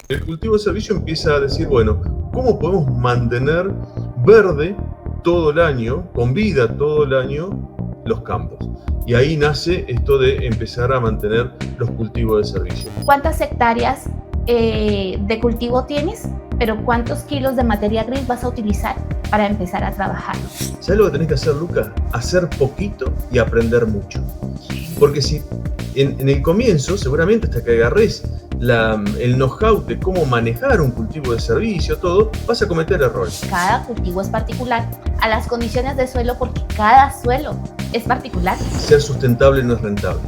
El cultivo de servicio empieza a decir, bueno, ¿cómo podemos mantener verde todo el año, con vida todo el año, los campos? Y ahí nace esto de empezar a mantener los cultivos de servicio. ¿Cuántas hectáreas de cultivo tienes? Pero ¿cuántos kilos de materia gris vas a utilizar para empezar a trabajar? ¿Sabes lo que tenés que hacer, Lucas? Hacer poquito y aprender mucho. Porque si en el comienzo, seguramente hasta que agarres el know-how de cómo manejar un cultivo de servicio, todo, vas a cometer errores. Cada cultivo es particular a las condiciones de suelo porque cada suelo es particular. Ser sustentable no es rentable.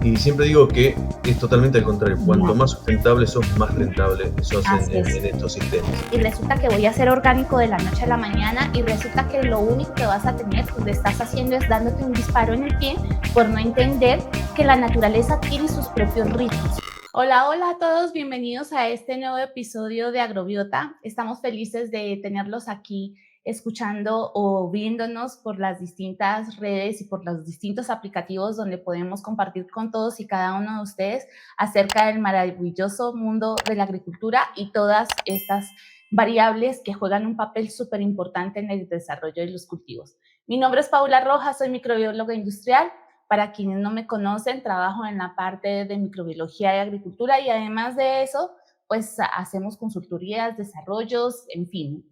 Y siempre digo que es totalmente al contrario. Cuanto más sustentable sos, más rentable sos en estos sistemas. Y resulta que voy a ser orgánico de la noche a la mañana y resulta que lo único que vas a tener, pues le estás haciendo es dándote un disparo en el pie por no entender que la naturaleza tiene sus propios ritmos. Hola, hola a todos, bienvenidos a este nuevo episodio de Agrobiota. Estamos felices de tenerlos aquí escuchando o viéndonos por las distintas redes y por los distintos aplicativos donde podemos compartir con todos y cada uno de ustedes acerca del maravilloso mundo de la agricultura y todas estas variables que juegan un papel súper importante en el desarrollo de los cultivos. Mi nombre es Paula Rojas, soy microbióloga industrial. Para quienes no me conocen, trabajo en la parte de microbiología y agricultura y además de eso, pues hacemos consultorías, desarrollos, en fin,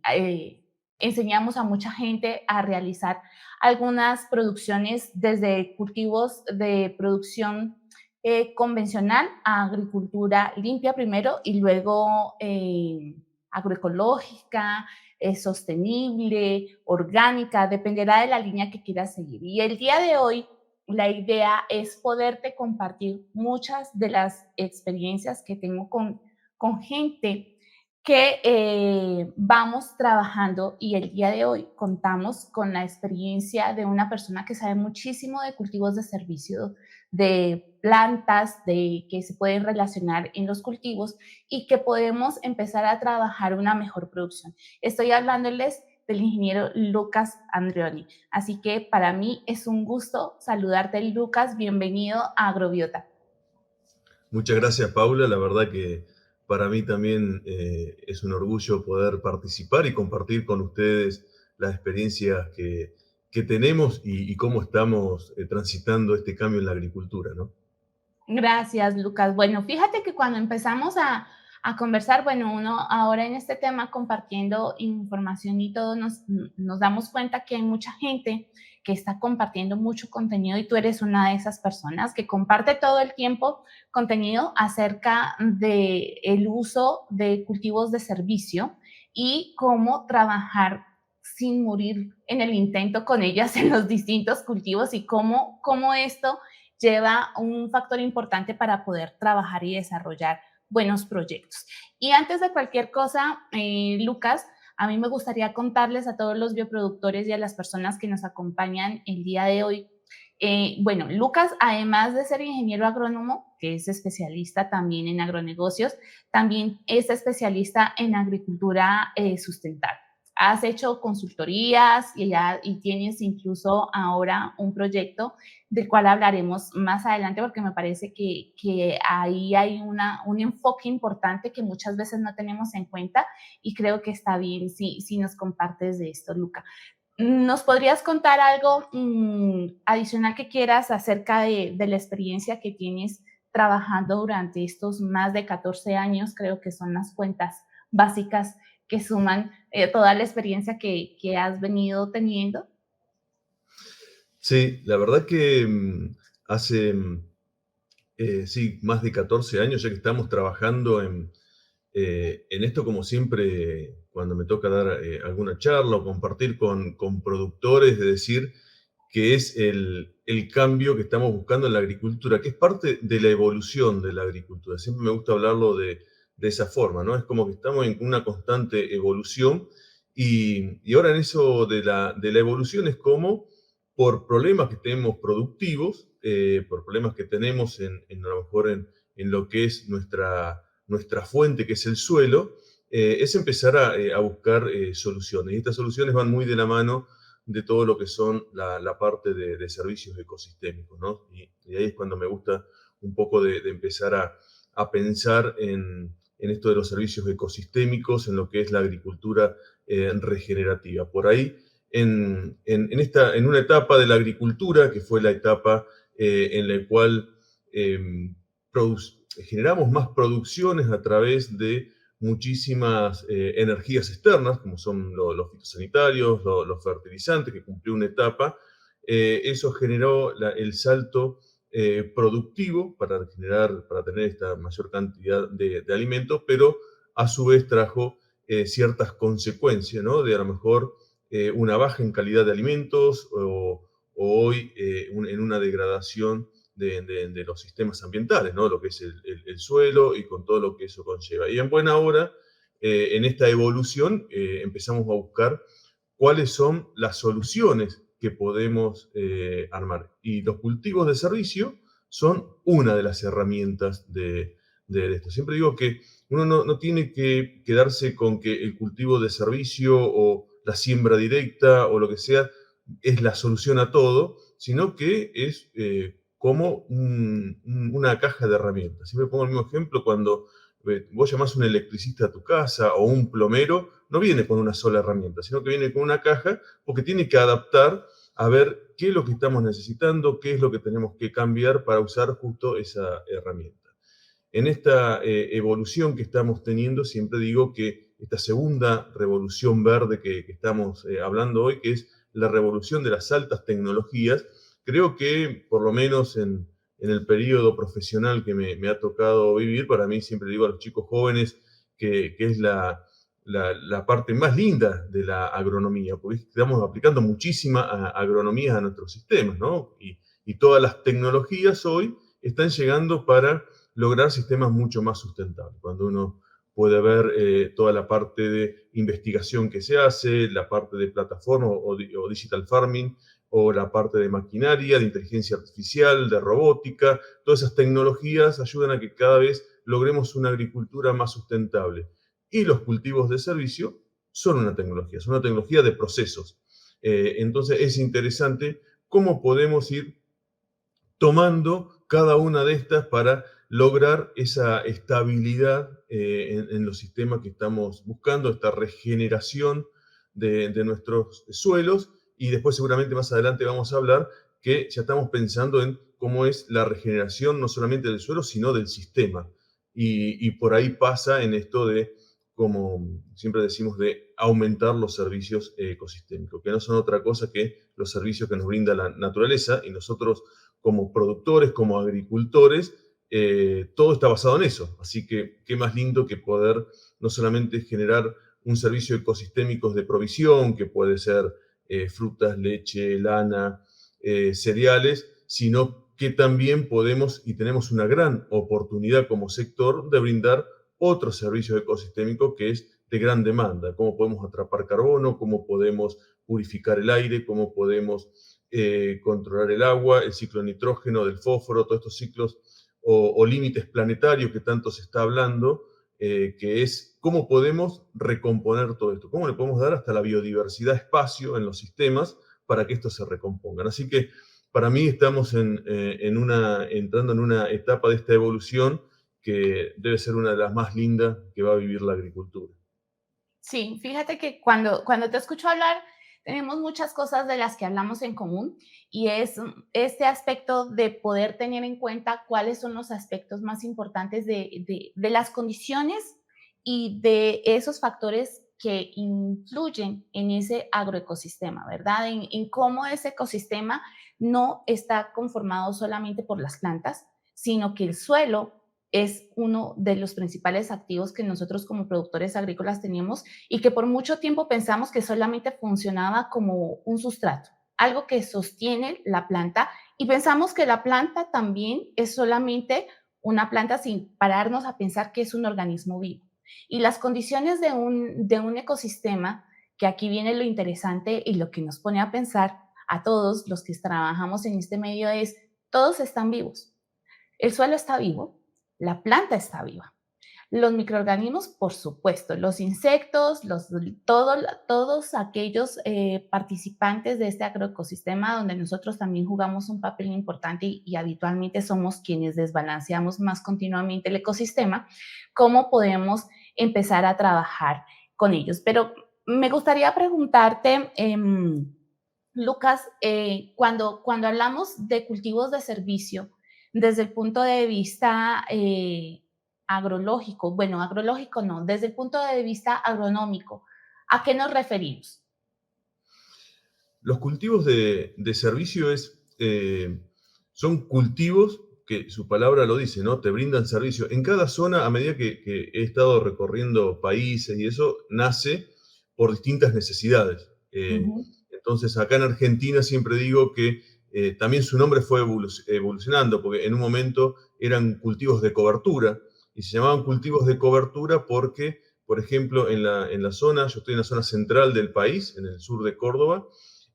enseñamos a mucha gente a realizar algunas producciones desde cultivos de producción convencional a agricultura limpia primero y luego agroecológica, sostenible, orgánica, dependerá de la línea que quieras seguir. Y el día de hoy la idea es poderte compartir muchas de las experiencias que tengo con gente que vamos trabajando y el día de hoy contamos con la experiencia de una persona que sabe muchísimo de cultivos de servicio, de plantas, de que se pueden relacionar en los cultivos y que podemos empezar a trabajar una mejor producción. Estoy hablándoles del ingeniero Lucas Andreoni. Así que para mí es un gusto saludarte, Lucas. Bienvenido a Agrobiota. Muchas gracias, Paula. La verdad que para mí también es un orgullo poder participar y compartir con ustedes las experiencias que tenemos y cómo estamos transitando este cambio en la agricultura, ¿no? Gracias, Lucas. Bueno, fíjate que cuando empezamos a conversar, bueno, uno ahora en este tema compartiendo información y todo, nos damos cuenta que hay mucha gente que está compartiendo mucho contenido y tú eres una de esas personas que comparte todo el tiempo contenido acerca del uso de cultivos de servicio y cómo trabajar sin morir en el intento con ellas en los distintos cultivos y cómo esto lleva un factor importante para poder trabajar y desarrollar buenos proyectos. Y antes de cualquier cosa, Lucas, a mí me gustaría contarles a todos los bioproductores y a las personas que nos acompañan el día de hoy. Bueno, Lucas, además de ser ingeniero agrónomo, que es especialista también en agronegocios, también es especialista en agricultura sustentable. Has hecho consultorías y tienes incluso ahora un proyecto del cual hablaremos más adelante porque me parece que ahí hay un enfoque importante que muchas veces no tenemos en cuenta y creo que está bien si nos compartes de esto, Luca. ¿Nos podrías contar algo adicional que quieras acerca de la experiencia que tienes trabajando durante estos más de 14 años? Creo que son las cuentas básicas que suman toda la experiencia que has venido teniendo. Sí, la verdad que hace sí, más de 14 años ya que estamos trabajando en esto, como siempre, cuando me toca dar alguna charla o compartir con productores, de decir que es el cambio que estamos buscando en la agricultura, que es parte de la evolución de la agricultura. Siempre me gusta hablarlo de esa forma, ¿no? Es como que estamos en una constante evolución y ahora en eso de la evolución es como por problemas que tenemos productivos, por problemas que tenemos a lo mejor en lo que es nuestra fuente, que es el suelo, es empezar a buscar soluciones. Y estas soluciones van muy de la mano de todo lo que son la parte de servicios ecosistémicos, ¿no? Y ahí es cuando me gusta un poco de empezar a pensar en esto de los servicios ecosistémicos, en lo que es la agricultura regenerativa. Por ahí, en una etapa de la agricultura, que fue la etapa en la cual eh, generamos más producciones a través de muchísimas energías externas, como son los fitosanitarios, los fertilizantes, que cumplió una etapa. Eso generó el salto productivo para tener esta mayor cantidad de alimentos, pero a su vez trajo ciertas consecuencias, ¿no? De a lo mejor una baja en calidad de alimentos o hoy en una degradación de los sistemas ambientales, ¿no? Lo que es el suelo y con todo lo que eso conlleva. Y en buena hora, en esta evolución, empezamos a buscar cuáles son las soluciones que podemos armar. Y los cultivos de servicio son una de las herramientas de esto. Siempre digo que uno no tiene que quedarse con que el cultivo de servicio o la siembra directa o lo que sea es la solución a todo, sino que es como una caja de herramientas. Siempre pongo el mismo ejemplo cuando vos llamás a un electricista a tu casa o un plomero, no viene con una sola herramienta, sino que viene con una caja porque tiene que adaptar a ver qué es lo que estamos necesitando, qué es lo que tenemos que cambiar para usar justo esa herramienta. En esta evolución que estamos teniendo, siempre digo que esta segunda revolución verde que estamos hablando hoy, que es la revolución de las altas tecnologías, creo que por lo menos en el periodo profesional que me ha tocado vivir, para mí siempre digo a los chicos jóvenes que es la parte más linda de la agronomía, porque estamos aplicando muchísima agronomía a nuestros sistemas, ¿no? Y todas las tecnologías hoy están llegando para lograr sistemas mucho más sustentables. Cuando uno puede ver toda la parte de investigación que se hace, la parte de plataforma o digital farming, o la parte de maquinaria, de inteligencia artificial, de robótica, todas esas tecnologías ayudan a que cada vez logremos una agricultura más sustentable. Y los cultivos de servicio son una tecnología de procesos. Entonces es interesante cómo podemos ir tomando cada una de estas para lograr esa estabilidad en los sistemas que estamos buscando, esta regeneración de nuestros suelos, y después seguramente más adelante vamos a hablar que ya estamos pensando en cómo es la regeneración no solamente del suelo, sino del sistema. Y por ahí pasa en esto de, como siempre decimos, de aumentar los servicios ecosistémicos, que no son otra cosa que los servicios que nos brinda la naturaleza, y nosotros como productores, como agricultores, todo está basado en eso. Así que qué más lindo que poder no solamente generar un servicio ecosistémico de provisión, que puede ser frutas, leche, lana, cereales, sino que también podemos y tenemos una gran oportunidad como sector de brindar otro servicio ecosistémico que es de gran demanda. Cómo podemos atrapar carbono, cómo podemos purificar el aire, cómo podemos controlar el agua, el ciclo de nitrógeno, del fósforo, todos estos ciclos o límites planetarios que tanto se está hablando, que es cómo podemos recomponer todo esto, cómo le podemos dar hasta la biodiversidad espacio en los sistemas para que estos se recompongan. Así que para mí estamos entrando en una etapa de esta evolución que debe ser una de las más lindas que va a vivir la agricultura. Sí, fíjate que cuando te escucho hablar, tenemos muchas cosas de las que hablamos en común y es este aspecto de poder tener en cuenta cuáles son los aspectos más importantes de las condiciones y de esos factores que influyen en ese agroecosistema, ¿verdad? En cómo ese ecosistema no está conformado solamente por las plantas, sino que el suelo es uno de los principales activos que nosotros como productores agrícolas tenemos y que por mucho tiempo pensamos que solamente funcionaba como un sustrato, algo que sostiene la planta, y pensamos que la planta también es solamente una planta sin pararnos a pensar que es un organismo vivo. Y las condiciones de un ecosistema, que aquí viene lo interesante y lo que nos pone a pensar a todos los que trabajamos en este medio es, todos están vivos. El suelo está vivo, la planta está viva. Los microorganismos, por supuesto, los insectos, todos aquellos participantes de este agroecosistema donde nosotros también jugamos un papel importante y habitualmente somos quienes desbalanceamos más continuamente el ecosistema, cómo podemos empezar a trabajar con ellos. Pero me gustaría preguntarte, Lucas, cuando hablamos de cultivos de servicio, desde el punto de vista agrológico, bueno, agrológico no, desde el punto de vista agronómico, ¿a qué nos referimos? Los cultivos de servicio son cultivos que su palabra lo dice, ¿no? Te brindan servicio. En cada zona, a medida que he estado recorriendo países y eso, nace por distintas necesidades. Ujú, Entonces, acá en Argentina siempre digo que también su nombre fue evolucionando, porque en un momento eran cultivos de cobertura, y se llamaban cultivos de cobertura porque, por ejemplo, en la zona, yo estoy en la zona central del país, en el sur de Córdoba,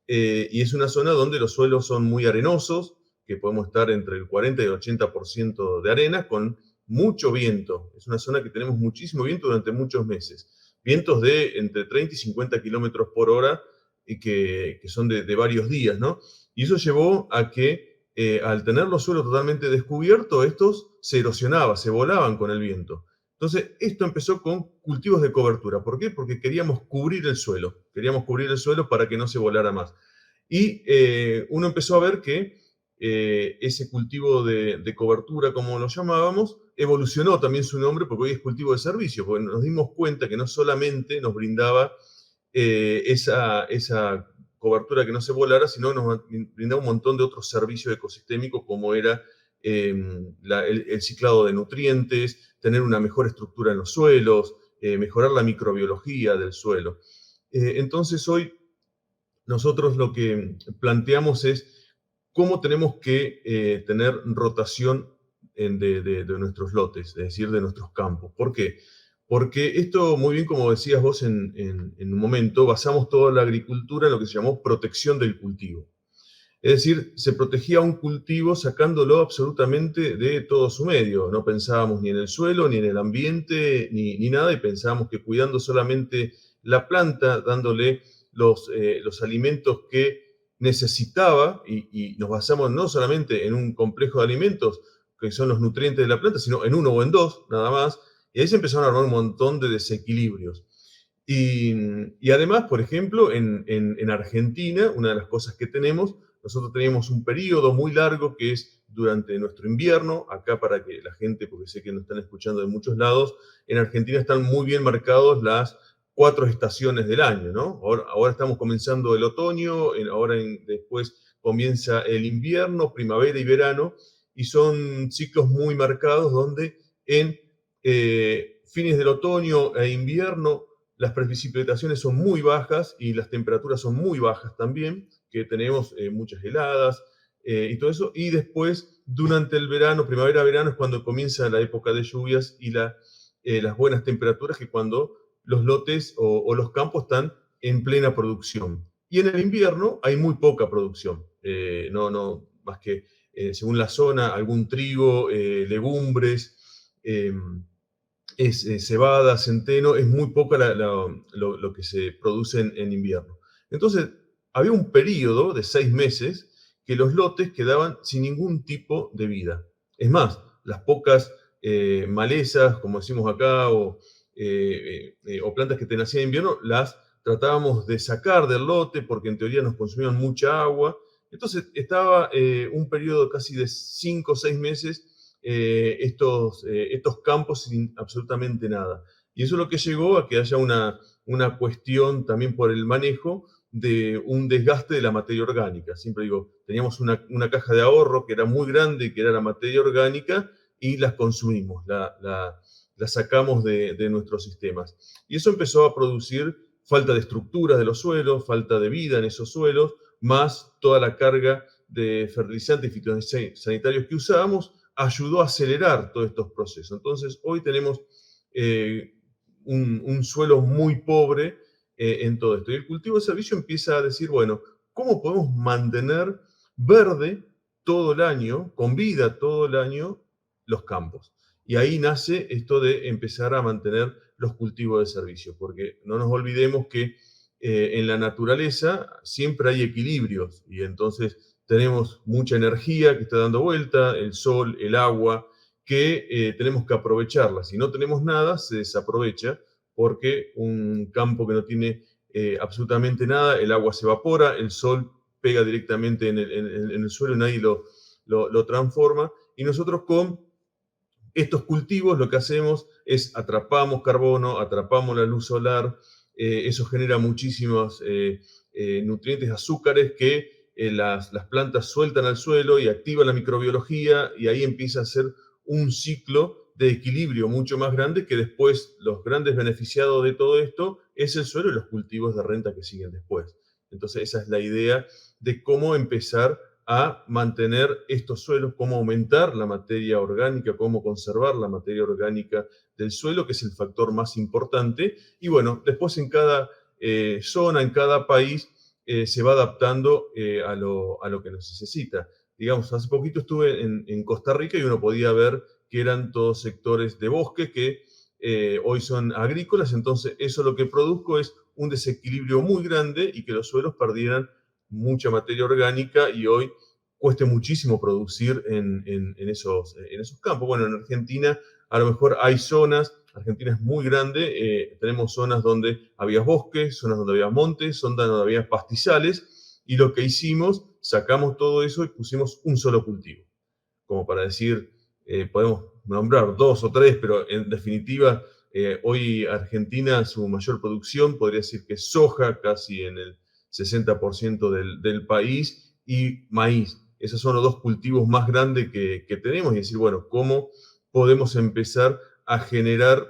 y es una zona donde los suelos son muy arenosos, que podemos estar entre el 40 y el 80% de arena, con mucho viento. Es una zona que tenemos muchísimo viento durante muchos meses. Vientos de entre 30 y 50 kilómetros por hora, y que son de varios días, ¿no? Y eso llevó a que, al tener los suelos totalmente descubiertos, estos se erosionaban, se volaban con el viento. Entonces, esto empezó con cultivos de cobertura. ¿Por qué? Porque queríamos cubrir el suelo para que no se volara más. Y uno empezó a ver que ese cultivo de cobertura, como lo llamábamos, evolucionó también su nombre porque hoy es cultivo de servicio, porque nos dimos cuenta que no solamente nos brindaba esa cobertura que no se volara, sino nos brindaba un montón de otros servicios ecosistémicos, como era el ciclado de nutrientes, tener una mejor estructura en los suelos, mejorar la microbiología del suelo. Entonces hoy nosotros lo que planteamos es cómo tenemos que tener rotación de nuestros lotes, es decir, de nuestros campos. ¿Por qué? Porque esto, muy bien como decías vos en un momento, basamos toda la agricultura en lo que se llamó protección del cultivo. Es decir, se protegía un cultivo sacándolo absolutamente de todo su medio. No pensábamos ni en el suelo, ni en el ambiente, ni nada, y pensábamos que cuidando solamente la planta, dándole los alimentos que necesitaba, y nos basamos no solamente en un complejo de alimentos, que son los nutrientes de la planta, sino en uno o en dos, nada más, y ahí se empezaron a armar un montón de desequilibrios. Y además, por ejemplo, en Argentina, una de las cosas que tenemos, nosotros teníamos un periodo muy largo que es durante nuestro invierno, acá para que la gente, porque sé que nos están escuchando de muchos lados, en Argentina están muy bien marcados las 4 estaciones del año, ¿no? Ahora estamos comenzando el otoño, después comienza el invierno, primavera y verano, y son ciclos muy marcados donde en fines del otoño e invierno las precipitaciones son muy bajas y las temperaturas son muy bajas también, que tenemos muchas heladas y todo eso. Y después, durante el verano, primavera-verano, es cuando comienza la época de lluvias y las buenas temperaturas, que cuando los lotes o los campos están en plena producción. Y en el invierno hay muy poca producción, no, más que, según la zona, algún trigo, legumbres, cebada, centeno, es muy poca lo que se produce en invierno. Entonces, había un periodo de 6 meses que los lotes quedaban sin ningún tipo de vida. Es más, las pocas malezas, como decimos acá, o plantas que te nacían en invierno, las tratábamos de sacar del lote porque en teoría nos consumían mucha agua. Entonces estaba un periodo casi de 5 o 6 meses estos campos sin absolutamente nada. Y eso es lo que llegó a que haya una cuestión también por el manejo de un desgaste de la materia orgánica. Siempre digo, teníamos una caja de ahorro que era muy grande, que era la materia orgánica, y las consumimos, la sacamos de nuestros sistemas. Y eso empezó a producir falta de estructuras de los suelos, falta de vida en esos suelos, más toda la carga de fertilizantes y fitosanitarios que usábamos, ayudó a acelerar todos estos procesos. Entonces, hoy tenemos un suelo muy pobre en todo esto. Y el cultivo de servicio empieza a decir, bueno, ¿cómo podemos mantener verde todo el año, con vida todo el año, los campos? y ahí nace esto de empezar a mantener los cultivos de servicio, porque no nos olvidemos que en la naturaleza siempre hay equilibrios y entonces tenemos mucha energía que está dando vuelta, el sol, el agua, que tenemos que aprovecharla. Si no tenemos nada, se desaprovecha porque un campo que no tiene absolutamente nada, el agua se evapora, el sol pega directamente en el suelo y nadie lo transforma. Y nosotros con estos cultivos lo que hacemos es atrapamos carbono, atrapamos la luz solar, eso genera muchísimos nutrientes, azúcares que las plantas sueltan al suelo y activan la microbiología y ahí empieza a ser un ciclo de equilibrio mucho más grande que después los grandes beneficiados de todo esto es el suelo y los cultivos de renta que siguen después. Entonces esa es la idea de cómo empezar a mantener estos suelos, cómo aumentar la materia orgánica, cómo conservar la materia orgánica del suelo, que es el factor más importante. Y bueno, después en cada zona, en cada país, se va adaptando a lo que necesita. Digamos, hace poquito estuve en Costa Rica y uno podía ver que eran todos sectores de bosque que hoy son agrícolas, entonces eso lo que produjo es un desequilibrio muy grande y que los suelos perdieran mucha materia orgánica y hoy cueste muchísimo producir en esos campos. Bueno, en Argentina a lo mejor hay zonas, Argentina es muy grande, tenemos zonas donde había bosques, zonas donde había montes, zonas donde había pastizales, y lo que hicimos, sacamos todo eso y pusimos un solo cultivo. Como para decir, podemos nombrar dos o tres, pero en definitiva, hoy Argentina, su mayor producción, podría decir que es soja, casi en el 60% del país, y maíz. Esos son los dos cultivos más grandes que tenemos, y decir, bueno, ¿cómo podemos empezar a generar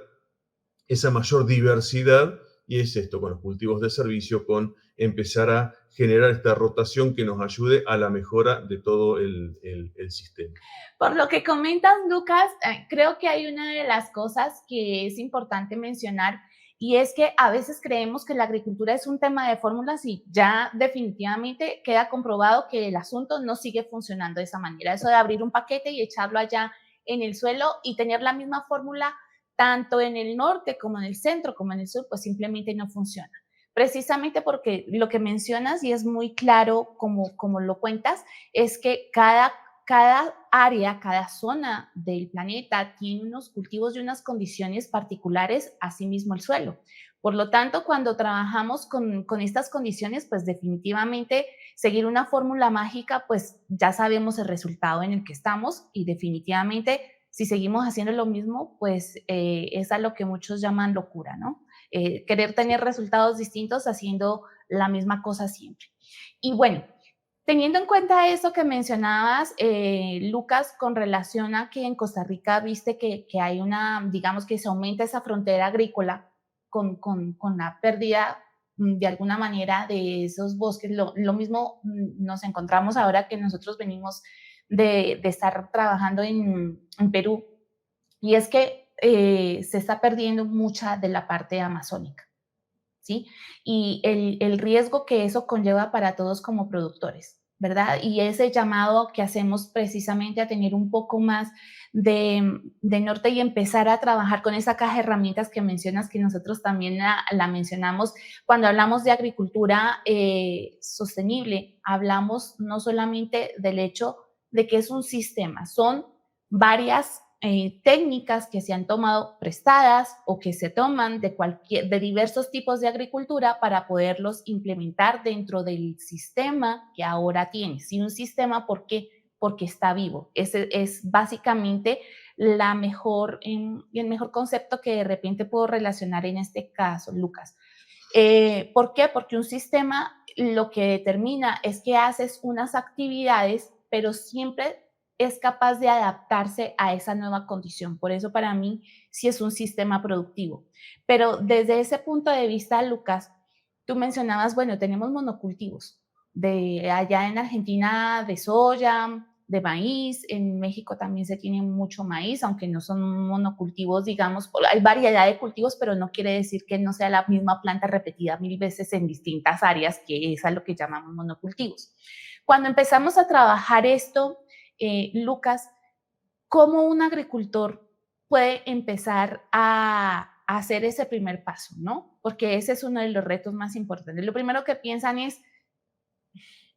esa mayor diversidad? Y es esto, con los cultivos de servicio, con empezar a generar esta rotación que nos ayude a la mejora de todo el sistema. Por lo que comentas, Lucas, creo que hay una de las cosas que es importante mencionar y es que a veces creemos que la agricultura es un tema de fórmulas y ya definitivamente queda comprobado que el asunto no sigue funcionando de esa manera. Eso de abrir un paquete y echarlo allá en el suelo y tener la misma fórmula tanto en el norte como en el centro como en el sur, pues simplemente no funciona. Precisamente porque lo que mencionas y es muy claro como lo cuentas, es que cada área, cada zona del planeta tiene unos cultivos y unas condiciones particulares, asimismo el suelo. Por lo tanto, cuando trabajamos con estas condiciones, pues definitivamente seguir una fórmula mágica, pues ya sabemos el resultado en el que estamos y definitivamente si seguimos haciendo lo mismo, pues es a lo que muchos llaman locura, ¿no? Querer tener resultados distintos haciendo la misma cosa siempre. Y bueno, teniendo en cuenta eso que mencionabas, Lucas, con relación a que en Costa Rica viste que hay una, digamos que se aumenta esa frontera agrícola con la pérdida de alguna manera de esos bosques. Lo mismo nos encontramos ahora que nosotros venimos de estar trabajando en Perú, y es que se está perdiendo mucha de la parte amazónica, ¿sí? Y el riesgo que eso conlleva para todos como productores, ¿verdad? Y ese llamado que hacemos precisamente a tener un poco más de norte y empezar a trabajar con esa caja de herramientas que mencionas, que nosotros también la mencionamos cuando hablamos de agricultura sostenible, hablamos no solamente del hecho de que es un sistema, son varias técnicas que se han tomado prestadas o que se toman de diversos tipos de agricultura para poderlos implementar dentro del sistema que ahora tienes. Y un sistema, ¿por qué? Porque está vivo. Ese es básicamente el mejor concepto que de repente puedo relacionar en este caso, Lucas. ¿Por qué? Porque un sistema lo que determina es que haces unas actividades, pero siempre es capaz de adaptarse a esa nueva condición. Por eso para mí sí es un sistema productivo. Pero desde ese punto de vista, Lucas, tú mencionabas, bueno, tenemos monocultivos. De allá en Argentina de soya, de maíz, en México también se tiene mucho maíz, aunque no son monocultivos, digamos, hay variedad de cultivos, pero no quiere decir que no sea la misma planta repetida 1000 veces en distintas áreas, que es a lo que llamamos monocultivos. Cuando empezamos a trabajar esto, Lucas, ¿cómo un agricultor puede empezar a hacer ese primer paso, ¿no? Porque ese es uno de los retos más importantes. Lo primero que piensan es,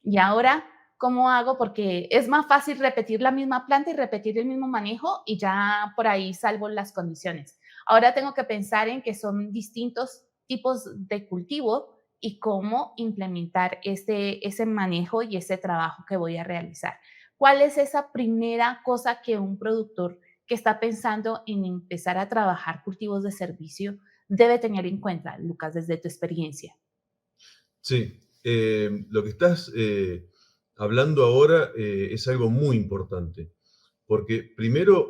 ¿y ahora cómo hago? Porque es más fácil repetir la misma planta y repetir el mismo manejo y ya por ahí salvo las condiciones. Ahora tengo que pensar en que son distintos tipos de cultivo y cómo implementar ese manejo y ese trabajo que voy a realizar. ¿Cuál es esa primera cosa que un productor que está pensando en empezar a trabajar cultivos de servicio debe tener en cuenta, Lucas, desde tu experiencia? Sí, lo que estás hablando ahora es algo muy importante, porque primero,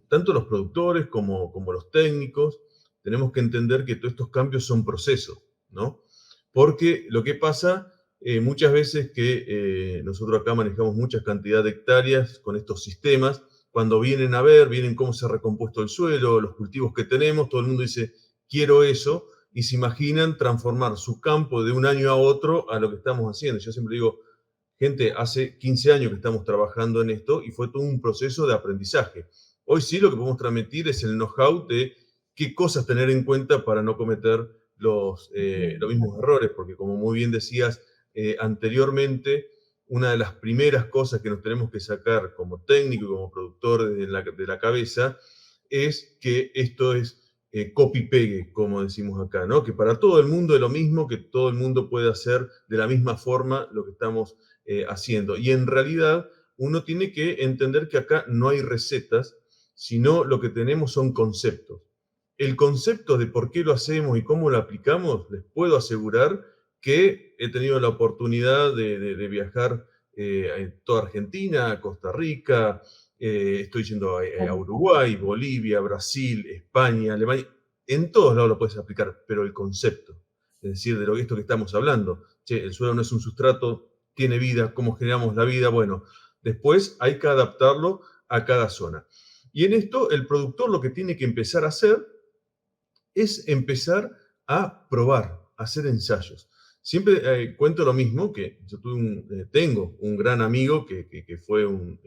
tanto los productores como los técnicos, tenemos que entender que todos estos cambios son procesos, ¿no? Porque lo que pasa muchas veces que nosotros acá manejamos muchas cantidades de hectáreas con estos sistemas, cuando vienen a ver, vienen cómo se ha recompuesto el suelo, los cultivos que tenemos, todo el mundo dice, quiero eso, y se imaginan transformar su campo de un año a otro a lo que estamos haciendo. Yo siempre digo, gente, hace 15 años que estamos trabajando en esto y fue todo un proceso de aprendizaje. Hoy sí lo que podemos transmitir es el know-how de qué cosas tener en cuenta para no cometer los Bien. mismos errores, porque como muy bien decías anteriormente, una de las primeras cosas que nos tenemos que sacar como técnico y como productor de la cabeza es que esto es copy-pegue, como decimos acá, ¿no? Que para todo el mundo es lo mismo, que todo el mundo puede hacer de la misma forma lo que estamos haciendo. Y en realidad uno tiene que entender que acá no hay recetas, sino lo que tenemos son conceptos. El concepto de por qué lo hacemos y cómo lo aplicamos, les puedo asegurar que he tenido la oportunidad de viajar a toda Argentina, a Costa Rica, estoy yendo a Uruguay, Bolivia, Brasil, España, Alemania, en todos lados lo puedes aplicar, pero el concepto, es decir, de lo que esto que estamos hablando, che, el suelo no es un sustrato, tiene vida, cómo generamos la vida, bueno, después hay que adaptarlo a cada zona. Y en esto el productor lo que tiene que empezar a hacer es empezar a probar, a hacer ensayos. Siempre cuento lo mismo, que yo tengo un gran amigo que fue un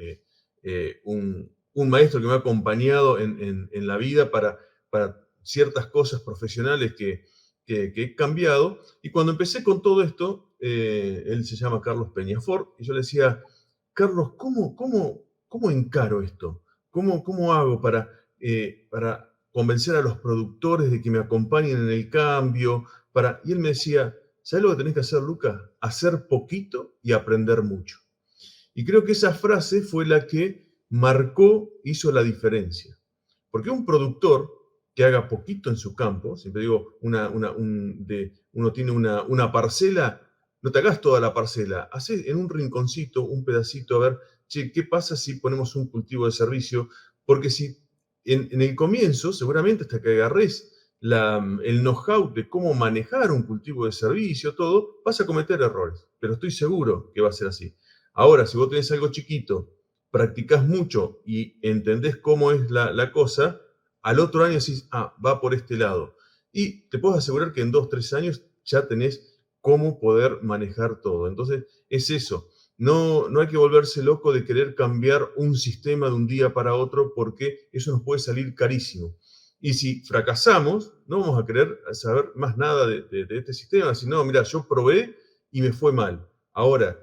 maestro que me ha acompañado en la vida para ciertas cosas profesionales que he cambiado. Y cuando empecé con todo esto, él se llama Carlos Peñafort, y yo le decía, Carlos, ¿cómo encaro esto? ¿Cómo hago para convencer a los productores de que me acompañen en el cambio? Y él me decía, ¿sabes lo que tenés que hacer, Lucas? Hacer poquito y aprender mucho. Y creo que esa frase fue la que hizo la diferencia. Porque un productor que haga poquito en su campo, siempre digo, uno tiene una parcela, no te hagas toda la parcela, hace en un rinconcito, un pedacito, a ver, che, ¿qué pasa si ponemos un cultivo de servicio? Porque si en el comienzo, seguramente hasta que agarres el know-how de cómo manejar un cultivo de servicio, todo, vas a cometer errores, pero estoy seguro que va a ser así. Ahora, si vos tenés algo chiquito, practicás mucho y entendés cómo es la cosa, al otro año decís, va por este lado. Y te puedo asegurar que en 2, 3 años ya tenés cómo poder manejar todo. Entonces, es eso. No hay que volverse loco de querer cambiar un sistema de un día para otro porque eso nos puede salir carísimo. Y si fracasamos, no vamos a querer saber más nada de este sistema, sino, mira, yo probé y me fue mal. Ahora,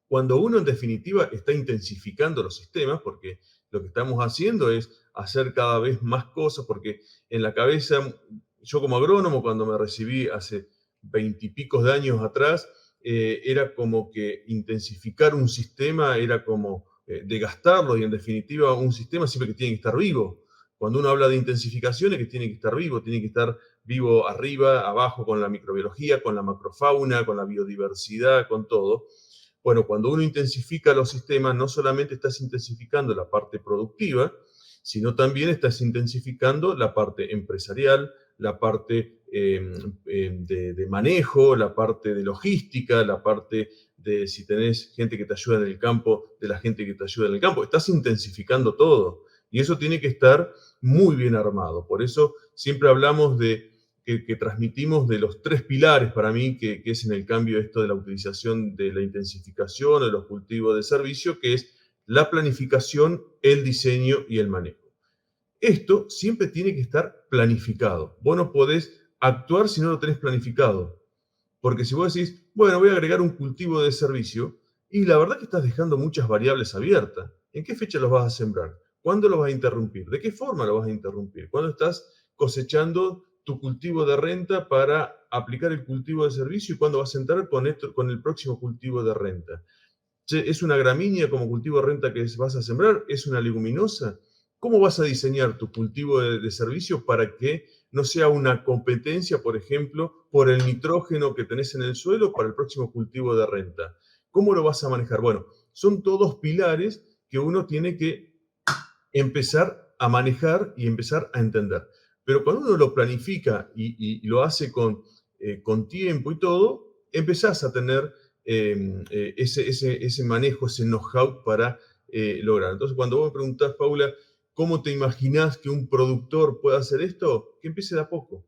cuando uno en definitiva está intensificando los sistemas, porque lo que estamos haciendo es hacer cada vez más cosas, porque en la cabeza, yo como agrónomo, cuando me recibí hace 20 y pico de años atrás, era como que intensificar un sistema era como desgastarlo y en definitiva un sistema siempre que tiene que estar vivo. Cuando uno habla de intensificación es que tiene que estar vivo arriba, abajo con la microbiología, con la macrofauna, con la biodiversidad, con todo. Bueno, cuando uno intensifica los sistemas, no solamente estás intensificando la parte productiva, sino también estás intensificando la parte empresarial, la parte de manejo, la parte de logística, la parte de si tenés gente que te ayuda en el campo, de la gente que te ayuda en el campo. Estás intensificando todo. Y eso tiene que estar muy bien armado. Por eso siempre hablamos que transmitimos de los 3 pilares para mí, que es en el cambio esto de la utilización de la intensificación de los cultivos de servicio, que es la planificación, el diseño y el manejo. Esto siempre tiene que estar planificado. Vos no podés actuar si no lo tenés planificado. Porque si vos decís, bueno, voy a agregar un cultivo de servicio, y la verdad que estás dejando muchas variables abiertas. ¿En qué fecha los vas a sembrar? ¿Cuándo los vas a interrumpir? ¿De qué forma lo vas a interrumpir? ¿Cuándo estás cosechando tu cultivo de renta para aplicar el cultivo de servicio? ¿Y cuándo vas a entrar con el próximo cultivo de renta? ¿Es una gramínea como cultivo de renta que vas a sembrar? ¿Es una leguminosa? ¿Cómo vas a diseñar tu cultivo de servicio para que no sea una competencia, por ejemplo, por el nitrógeno que tenés en el suelo para el próximo cultivo de renta? ¿Cómo lo vas a manejar? Bueno, son todos pilares que uno tiene que empezar a manejar y empezar a entender. Pero cuando uno lo planifica y lo hace con tiempo y todo, empezás a tener ese manejo, ese know-how para lograr. Entonces, cuando vos me preguntás, Paula, ¿cómo te imaginás que un productor pueda hacer esto? Que empiece de a poco,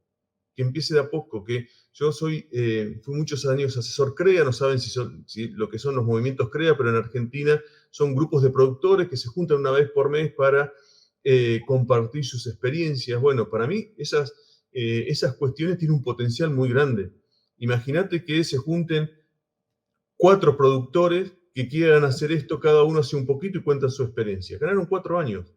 que empiece de a poco, que yo fui muchos años asesor CREA, no saben si lo que son los movimientos CREA, pero en Argentina son grupos de productores que se juntan una vez por mes para compartir sus experiencias. Bueno, para mí esas cuestiones tienen un potencial muy grande. Imagínate que se junten 4 productores que quieran hacer esto, cada uno hace un poquito y cuentan su experiencia. Ganaron 4 años,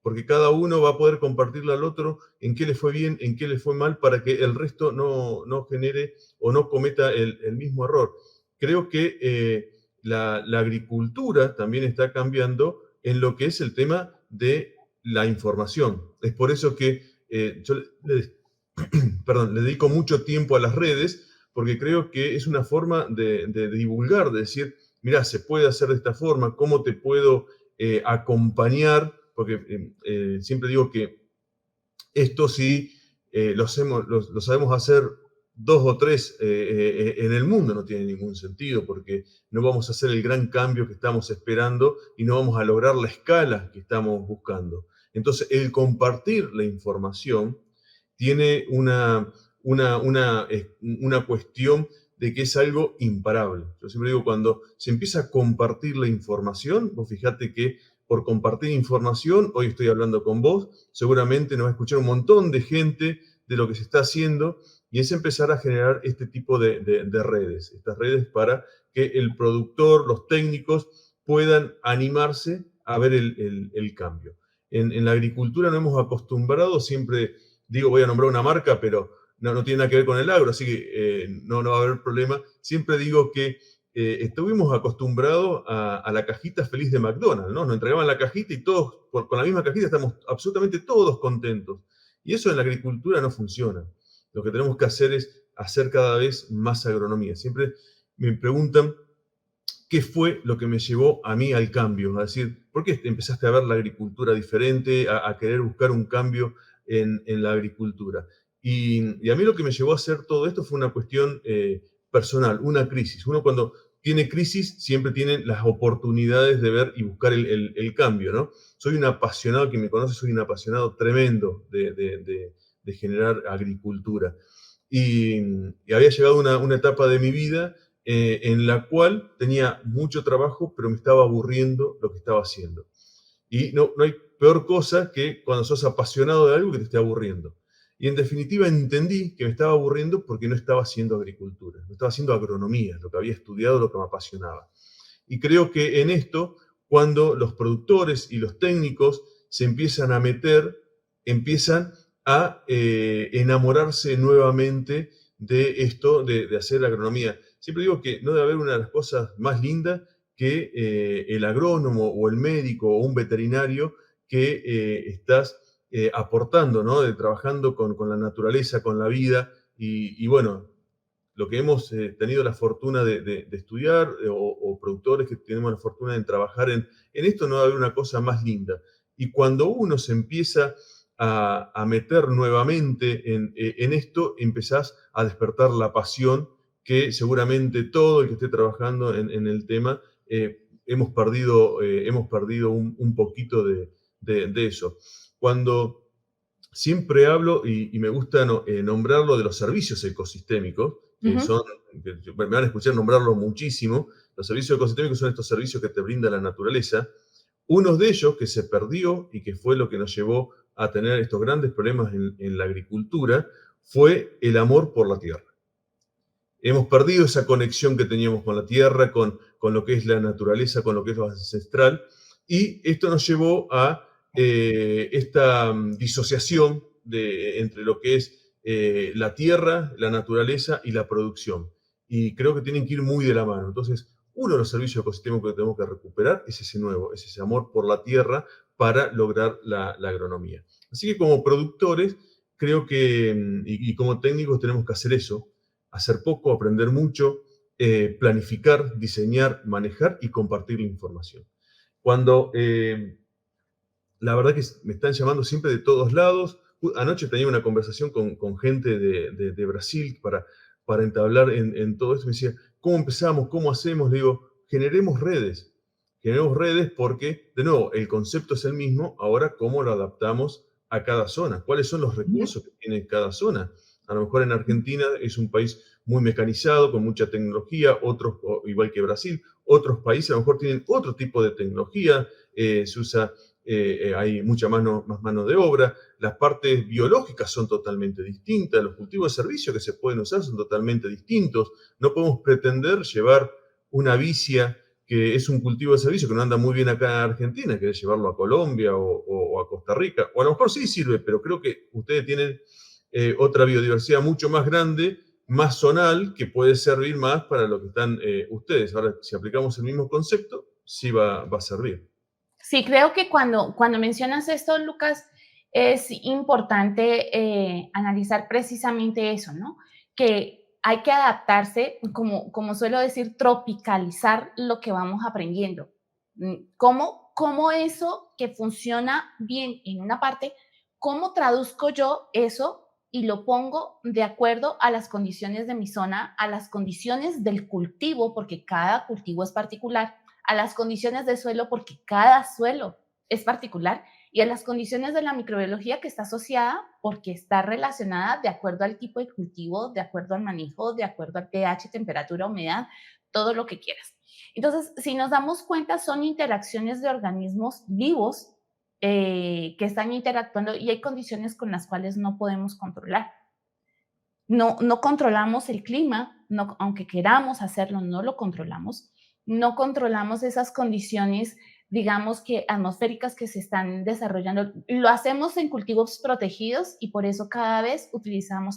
porque cada uno va a poder compartirle al otro en qué le fue bien, en qué le fue mal, para que el resto no genere o no cometa el mismo error. Creo que la agricultura también está cambiando en lo que es el tema de la información. Es por eso que yo le dedico mucho tiempo a las redes, porque creo que es una forma de divulgar, de decir, mira, se puede hacer de esta forma, cómo te puedo acompañar, porque siempre digo que esto sí lo sabemos hacer 2 o 3 en el mundo, no tiene ningún sentido, porque no vamos a hacer el gran cambio que estamos esperando y no vamos a lograr la escala que estamos buscando. Entonces, el compartir la información tiene una cuestión de que es algo imparable. Yo siempre digo, cuando se empieza a compartir la información, vos fíjate que por compartir información, hoy estoy hablando con vos, seguramente nos va a escuchar un montón de gente de lo que se está haciendo, y es empezar a generar este tipo de redes, estas redes para que el productor, los técnicos puedan animarse a ver el cambio. En la agricultura nos hemos acostumbrado, siempre digo, voy a nombrar una marca, pero no tiene nada que ver con el agro, así que no va a haber problema. Siempre digo que estuvimos acostumbrados a la cajita feliz de McDonald's, ¿no? Nos entregaban la cajita y todos, con la misma cajita, estamos absolutamente todos contentos. Y eso en la agricultura no funciona. Lo que tenemos que hacer es hacer cada vez más agronomía. Siempre me preguntan qué fue lo que me llevó a mí al cambio, a decir, ¿por qué empezaste a ver la agricultura diferente, a querer buscar un cambio en la agricultura? Y a mí lo que me llevó a hacer todo esto fue una cuestión personal, una crisis. Uno cuando tiene crisis siempre tiene las oportunidades de ver y buscar el cambio, ¿no? Soy un apasionado, quien me conoce, soy un apasionado tremendo de generar agricultura. Y había llegado una etapa de mi vida en la cual tenía mucho trabajo, pero me estaba aburriendo lo que estaba haciendo. Y no hay peor cosa que cuando sos apasionado de algo que te esté aburriendo. Y en definitiva entendí que me estaba aburriendo porque no estaba haciendo agricultura, no estaba haciendo agronomía, lo que había estudiado, lo que me apasionaba. Y creo que en esto, cuando los productores y los técnicos se empiezan a meter, empiezan a enamorarse nuevamente de esto, de hacer agronomía. Siempre digo que no debe haber una de las cosas más lindas que el agrónomo o el médico o un veterinario que estás aportando, ¿no? Trabajando con la naturaleza, con la vida, y bueno, lo que hemos tenido la fortuna de estudiar, o productores que tenemos la fortuna de trabajar en esto, no va a haber una cosa más linda. Y cuando uno se empieza a meter nuevamente en esto, empezás a despertar la pasión que seguramente todo el que esté trabajando en el tema hemos perdido un poquito de eso. Cuando siempre hablo, y me gusta nombrarlo, de los servicios ecosistémicos, que me van a escuchar nombrarlo muchísimo. Los servicios ecosistémicos son estos servicios que te brinda la naturaleza. Uno de ellos que se perdió y que fue lo que nos llevó a tener estos grandes problemas en la agricultura fue el amor por la tierra. Hemos perdido esa conexión que teníamos con la tierra, con lo que es la naturaleza, con lo que es lo ancestral, y esto nos llevó a esta disociación entre lo que es la tierra, la naturaleza y la producción. Y creo que tienen que ir muy de la mano. Entonces, uno de los servicios ecosistémicos que tenemos que recuperar es ese nuevo, es ese amor por la tierra para lograr la agronomía. Así que como productores, creo que, y como técnicos tenemos que hacer eso, hacer poco, aprender mucho, planificar, diseñar, manejar y compartir la información. Cuando la verdad que me están llamando siempre de todos lados. Anoche tenía una conversación con gente de Brasil para entablar en todo esto. Me decía, ¿cómo empezamos? ¿Cómo hacemos? Le digo, generemos redes. Generemos redes porque, de nuevo, el concepto es el mismo. Ahora, ¿cómo lo adaptamos a cada zona? ¿Cuáles son los recursos que tiene cada zona? A lo mejor en Argentina es un país muy mecanizado, con mucha tecnología, otros, igual que Brasil, otros países a lo mejor tienen otro tipo de tecnología, se usa hay mucha más mano de obra, las partes biológicas son totalmente distintas, los cultivos de servicio que se pueden usar son totalmente distintos. No podemos pretender llevar una vicia que es un cultivo de servicio que no anda muy bien acá en Argentina, que es llevarlo a Colombia o a Costa Rica, o a lo mejor sí sirve, pero creo que ustedes tienen otra biodiversidad mucho más grande, más zonal, que puede servir más para lo que están ustedes. Ahora, si aplicamos el mismo concepto, sí va a servir. Sí, creo que cuando mencionas esto, Lucas, es importante analizar precisamente eso, ¿no? Que hay que adaptarse, como suelo decir, tropicalizar lo que vamos aprendiendo. ¿Cómo eso que funciona bien en una parte, cómo traduzco yo eso y lo pongo de acuerdo a las condiciones de mi zona, a las condiciones del cultivo, porque cada cultivo es particular, a las condiciones del suelo, porque cada suelo es particular, y a las condiciones de la microbiología que está asociada porque está relacionada de acuerdo al tipo de cultivo, de acuerdo al manejo, de acuerdo al pH, temperatura, humedad, todo lo que quieras. Entonces, si nos damos cuenta, son interacciones de organismos vivos que están interactuando y hay condiciones con las cuales no podemos controlar. No controlamos el clima, no, aunque queramos hacerlo, no lo controlamos. No controlamos esas condiciones, digamos que atmosféricas que se están desarrollando. Lo hacemos en cultivos protegidos y por eso cada vez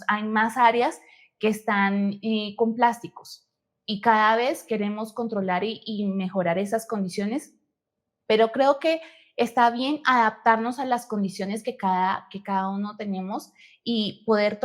hay más áreas que están con plásticos y cada vez queremos controlar y mejorar esas condiciones, pero creo que está bien adaptarnos a las condiciones que cada uno tenemos y poder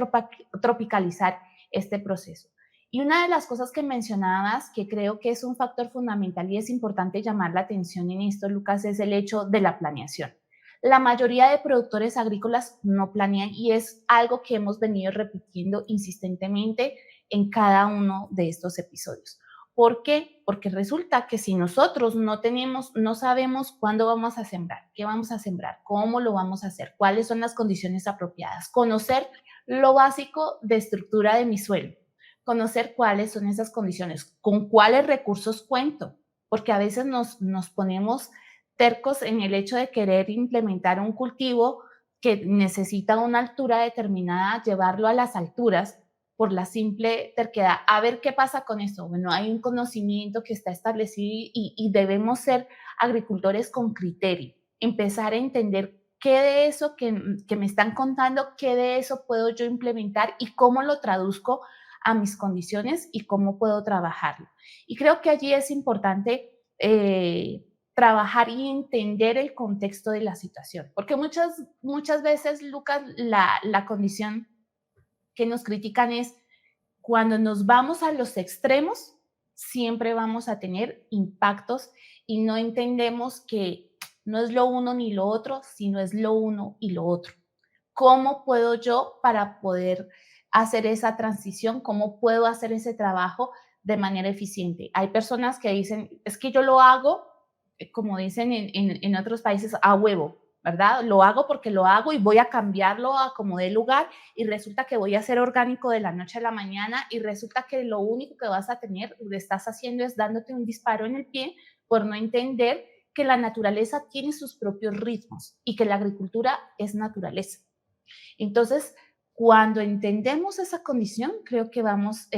tropicalizar este proceso. Y una de las cosas que mencionabas, que creo que es un factor fundamental y es importante llamar la atención en esto, Lucas, es el hecho de la planeación. La mayoría de productores agrícolas no planean y es algo que hemos venido repitiendo insistentemente en cada uno de estos episodios. ¿Por qué? Porque resulta que si nosotros no sabemos cuándo vamos a sembrar, qué vamos a sembrar, cómo lo vamos a hacer, cuáles son las condiciones apropiadas, conocer lo básico de estructura de mi suelo, conocer cuáles son esas condiciones, con cuáles recursos cuento, porque a veces nos ponemos tercos en el hecho de querer implementar un cultivo que necesita una altura determinada, llevarlo a las alturas por la simple terquedad. A ver qué pasa con esto. Bueno, hay un conocimiento que está establecido y debemos ser agricultores con criterio, empezar a entender qué de eso que me están contando, qué de eso puedo yo implementar y cómo lo traduzco a mis condiciones y cómo puedo trabajarlo. Y creo que allí es importante trabajar y entender el contexto de la situación, porque muchas veces, Lucas, la condición que nos critican es cuando nos vamos a los extremos, siempre vamos a tener impactos y no entendemos que no es lo uno ni lo otro, sino es lo uno y lo otro. ¿Cómo puedo yo para poder hacer esa transición? ¿Cómo puedo hacer ese trabajo de manera eficiente? Hay personas que dicen, es que yo lo hago, como dicen en otros países, a huevo, ¿verdad? Lo hago porque lo hago y voy a cambiarlo a como dé lugar y resulta que voy a ser orgánico de la noche a la mañana y resulta que lo único que vas a tener, lo estás haciendo es dándote un disparo en el pie por no entender que la naturaleza tiene sus propios ritmos y que la agricultura es naturaleza. Entonces, cuando entendemos esa condición, creo que vamos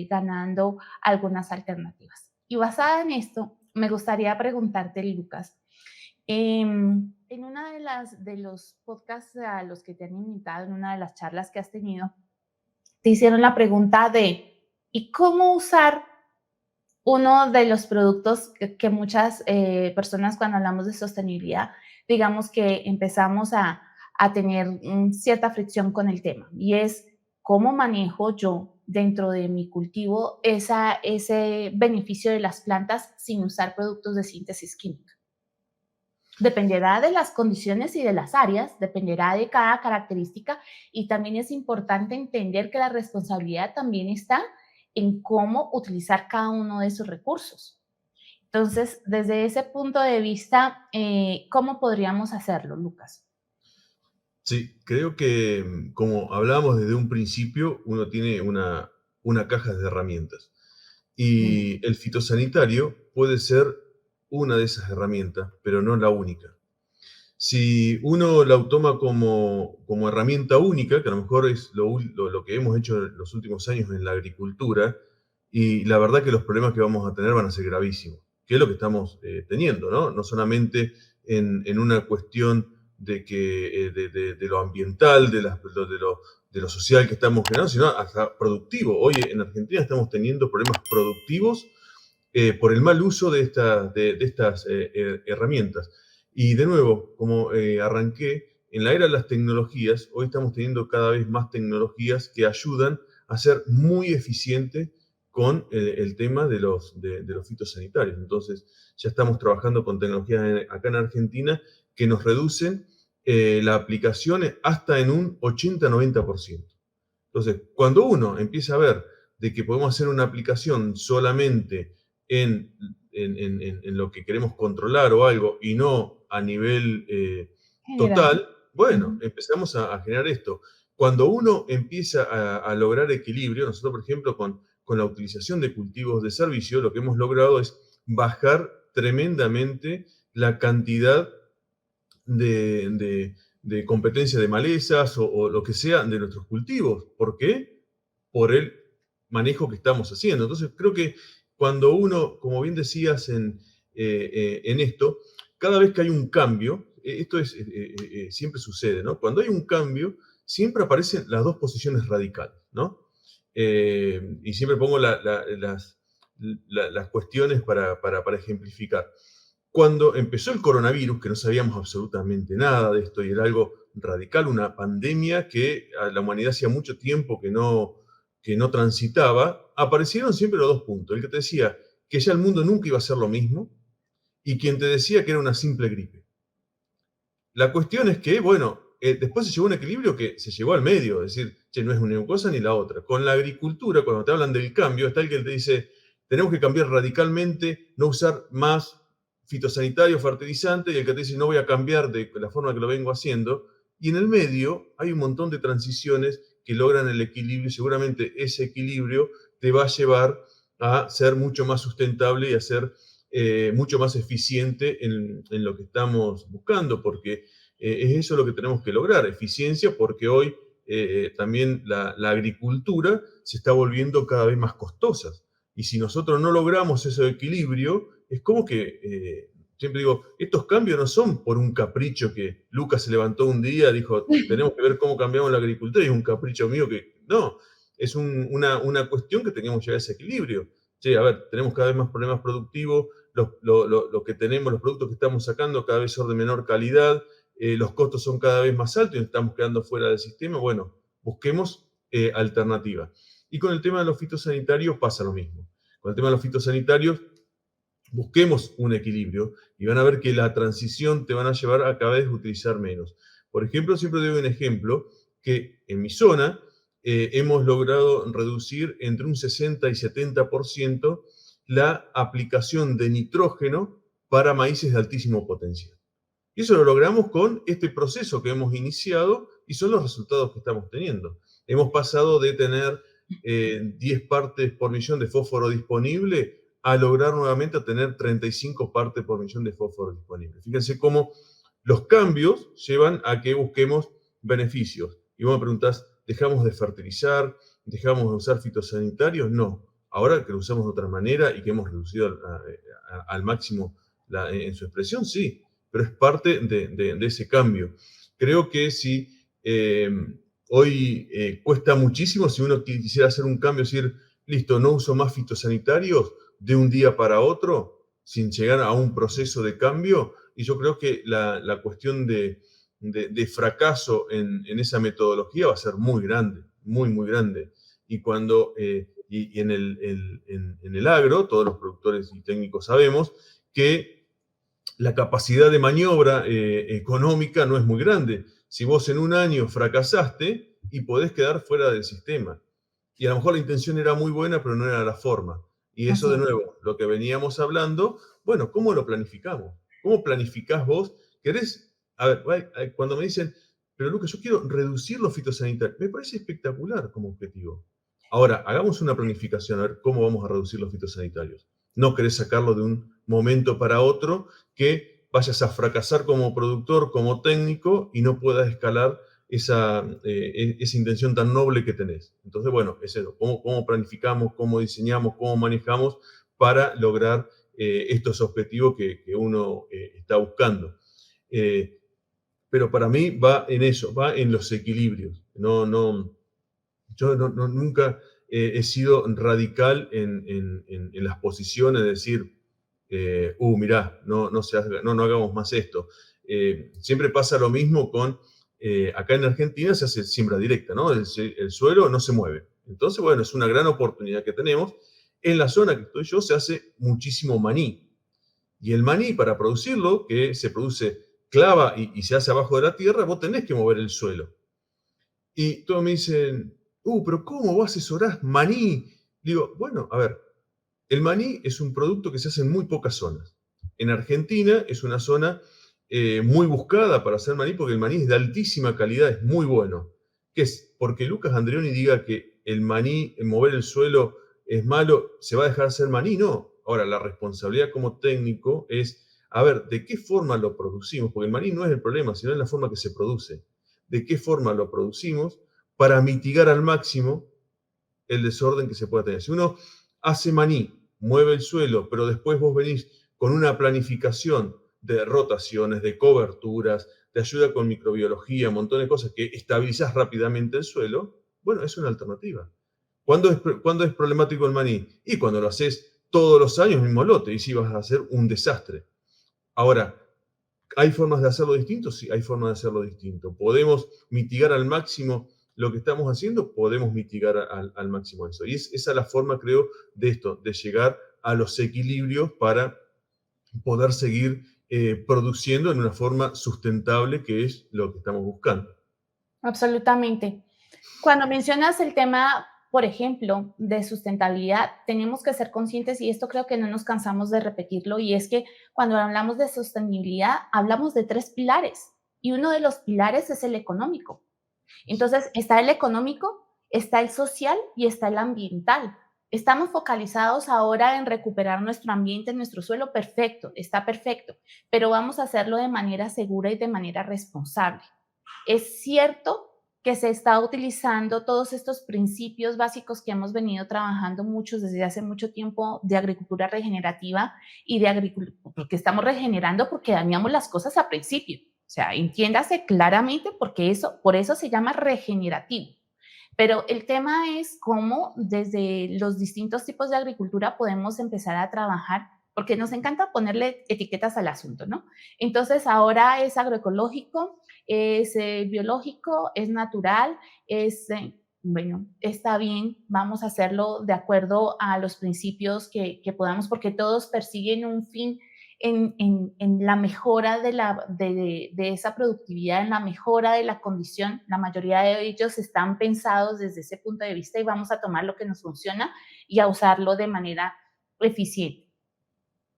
ganando algunas alternativas. Y basada en esto, me gustaría preguntarte, Lucas, en una de los podcasts a los que te han invitado, en una de las charlas que has tenido, te hicieron la pregunta de ¿y cómo usar uno de los productos que muchas personas cuando hablamos de sostenibilidad, digamos que empezamos a tener cierta fricción con el tema? Y es cómo manejo yo dentro de mi cultivo ese beneficio de las plantas sin usar productos de síntesis química. Dependerá de las condiciones y de las áreas, dependerá de cada característica, y también es importante entender que la responsabilidad también está en cómo utilizar cada uno de esos recursos. Entonces, desde ese punto de vista, ¿cómo podríamos hacerlo, Lucas? Sí, creo que como hablábamos desde un principio, uno tiene una caja de herramientas. Mm, Y el fitosanitario puede ser una de esas herramientas, pero no la única. Si uno la toma como herramienta única, que a lo mejor es lo que hemos hecho en los últimos años en la agricultura, y la verdad que los problemas que vamos a tener van a ser gravísimos, que es lo que estamos teniendo, ¿no? No solamente en una cuestión de lo ambiental, de lo social que estamos generando, sino hasta productivo. Hoy en Argentina estamos teniendo problemas productivos por el mal uso de estas herramientas. Y de nuevo, como arranqué, en la era de las tecnologías, hoy estamos teniendo cada vez más tecnologías que ayudan a ser muy eficiente con el tema de los fitosanitarios. Entonces, ya estamos trabajando con tecnologías acá en Argentina que nos reducen la aplicación hasta en un 80-90%. Entonces, cuando uno empieza a ver de que podemos hacer una aplicación solamente en, en lo que queremos controlar o algo y no a nivel general. total, bueno, Ujú. empezamos a generar esto. Cuando uno empieza a lograr equilibrio, nosotros, por ejemplo, con la utilización de cultivos de servicio, lo que hemos logrado es bajar tremendamente la cantidad de competencia de malezas o lo que sea de nuestros cultivos. ¿Por qué? Por el manejo que estamos haciendo. Entonces, creo que cuando uno, como bien decías en esto, cada vez que hay un cambio, esto es, siempre sucede, ¿no? Cuando hay un cambio, siempre aparecen las dos posiciones radicales, ¿no? Y siempre pongo las cuestiones para ejemplificar. Cuando empezó el coronavirus, que no sabíamos absolutamente nada de esto y era algo radical, una pandemia que a la humanidad hacía mucho tiempo que no transitaba, aparecieron siempre los dos puntos. El que te decía que ya el mundo nunca iba a ser lo mismo y quien te decía que era una simple gripe. La cuestión es que, bueno, después se llegó a un equilibrio que se llegó al medio, es decir, che, no es una cosa ni la otra. Con la agricultura, cuando te hablan del cambio, está el que te dice, tenemos que cambiar radicalmente, no usar más fitosanitario, fertilizante, y el que te dice, no voy a cambiar de la forma que lo vengo haciendo. Y en el medio hay un montón de transiciones que logran el equilibrio y seguramente ese equilibrio te va a llevar a ser mucho más sustentable y a ser mucho más eficiente en lo que estamos buscando, porque es eso lo que tenemos que lograr, eficiencia, porque hoy también la agricultura se está volviendo cada vez más costosa. Y si nosotros no logramos ese equilibrio, es como que, siempre digo, estos cambios no son por un capricho que Lucas se levantó un día, dijo, tenemos que ver cómo cambiamos la agricultura, y es un capricho mío que no, es una cuestión que tenemos que llegar a ese equilibrio. Sí, a ver, tenemos cada vez más problemas productivos, lo que tenemos, los productos que estamos sacando cada vez son de menor calidad, los costos son cada vez más altos y nos estamos quedando fuera del sistema. Bueno, busquemos alternativas. Y con el tema de los fitosanitarios pasa lo mismo. Con el tema de los fitosanitarios, busquemos un equilibrio y van a ver que la transición te van a llevar a cada vez utilizar menos. Por ejemplo, siempre doy un ejemplo que en mi zona hemos logrado reducir entre un 60 y 70% la aplicación de nitrógeno para maíces de altísimo potencial. Y eso lo logramos con este proceso que hemos iniciado y son los resultados que estamos teniendo. Hemos pasado de tener 10 partes por millón de fósforo disponible a lograr nuevamente a tener 35 partes por millón de fósforo disponibles. Fíjense cómo los cambios llevan a que busquemos beneficios. Y vos me preguntás, ¿dejamos de fertilizar? ¿Dejamos de usar fitosanitarios? No. Ahora que lo usamos de otra manera y que hemos reducido al máximo en su expresión, sí, pero es parte de ese cambio. Creo que si hoy cuesta muchísimo, si uno quisiera hacer un cambio, decir, listo, no uso más fitosanitarios de un día para otro, sin llegar a un proceso de cambio, y yo creo que la cuestión de fracaso en esa metodología va a ser muy grande, muy, muy grande. Y cuando, y en el agro, todos los productores y técnicos sabemos que la capacidad de maniobra económica no es muy grande. Si vos en un año fracasaste y podés quedar fuera del sistema. Y a lo mejor la intención era muy buena, pero no era la forma. Y eso Así de es. nuevo, lo que veníamos hablando, bueno, ¿cómo lo planificamos? ¿Cómo planificás vos? ¿Querés? A ver, cuando me dicen, pero Lucas, yo quiero reducir los fitosanitarios, me parece espectacular como objetivo. Ahora, hagamos una planificación, a ver cómo vamos a reducir los fitosanitarios. No querés sacarlo de un momento para otro que vayas a fracasar como productor, como técnico y no puedas escalar esa intención tan noble que tenés. Entonces, bueno, es eso. ¿Cómo planificamos, cómo diseñamos, cómo manejamos para lograr estos objetivos que uno está buscando? Eh, pero para mí va en eso, va en los equilibrios. Yo nunca he sido radical en las posiciones de decir, mirá, no hagamos más esto. Siempre pasa lo mismo con, acá en Argentina se hace siembra directa, ¿no? El suelo no se mueve. Entonces, bueno, es una gran oportunidad que tenemos. En la zona que estoy yo se hace muchísimo maní. Y el maní, para producirlo, que se produce clava y se hace abajo de la tierra, vos tenés que mover el suelo. Y todos me dicen, pero ¿cómo vos asesorás maní? Digo, bueno, a ver, el maní es un producto que se hace en muy pocas zonas. En Argentina es una zona muy buscada para hacer maní porque el maní es de altísima calidad, es muy bueno. ¿Qué es? Porque Lucas Andreoni diga que el maní, mover el suelo es malo, ¿se va a dejar hacer maní? No. Ahora, la responsabilidad como técnico es, a ver, ¿de qué forma lo producimos? Porque el maní no es el problema, sino en la forma que se produce. ¿De qué forma lo producimos para mitigar al máximo el desorden que se pueda tener? Si uno hace maní, mueve el suelo, pero después vos venís con una planificación de rotaciones, de coberturas, te ayuda con microbiología, un montón de cosas que estabilizás rápidamente el suelo, bueno, es una alternativa. ¿Cuándo es problemático el maní? Y cuando lo haces todos los años, mismo lote, y si vas a hacer un desastre. Ahora, ¿hay formas de hacerlo distinto? Sí, hay formas de hacerlo distinto. ¿Podemos mitigar al máximo lo que estamos haciendo? Podemos mitigar al máximo eso. Y esa es la forma, creo, de esto, de llegar a los equilibrios para poder seguir produciendo en una forma sustentable, que es lo que estamos buscando. Absolutamente. Cuando mencionas el tema, por ejemplo, de sustentabilidad, tenemos que ser conscientes, y esto creo que no nos cansamos de repetirlo, y es que cuando hablamos de sostenibilidad, hablamos de 3 pilares, y uno de los pilares es el económico. Entonces, está el económico, está el social y está el ambiental. Estamos focalizados ahora en recuperar nuestro ambiente, nuestro suelo, perfecto, está perfecto, pero vamos a hacerlo de manera segura y de manera responsable. Es cierto que se está utilizando todos estos principios básicos que hemos venido trabajando muchos desde hace mucho tiempo de agricultura regenerativa y de agricultura, porque estamos regenerando porque dañamos las cosas a principio. O sea, entiéndase claramente porque por eso se llama regenerativo. Pero el tema es cómo desde los distintos tipos de agricultura podemos empezar a trabajar, porque nos encanta ponerle etiquetas al asunto, ¿no? Entonces ahora es agroecológico, es biológico, es natural, bueno, está bien, vamos a hacerlo de acuerdo a los principios que podamos, porque todos persiguen un fin en la mejora de esa productividad, en la mejora de la condición. La mayoría de ellos están pensados desde ese punto de vista y vamos a tomar lo que nos funciona y a usarlo de manera eficiente.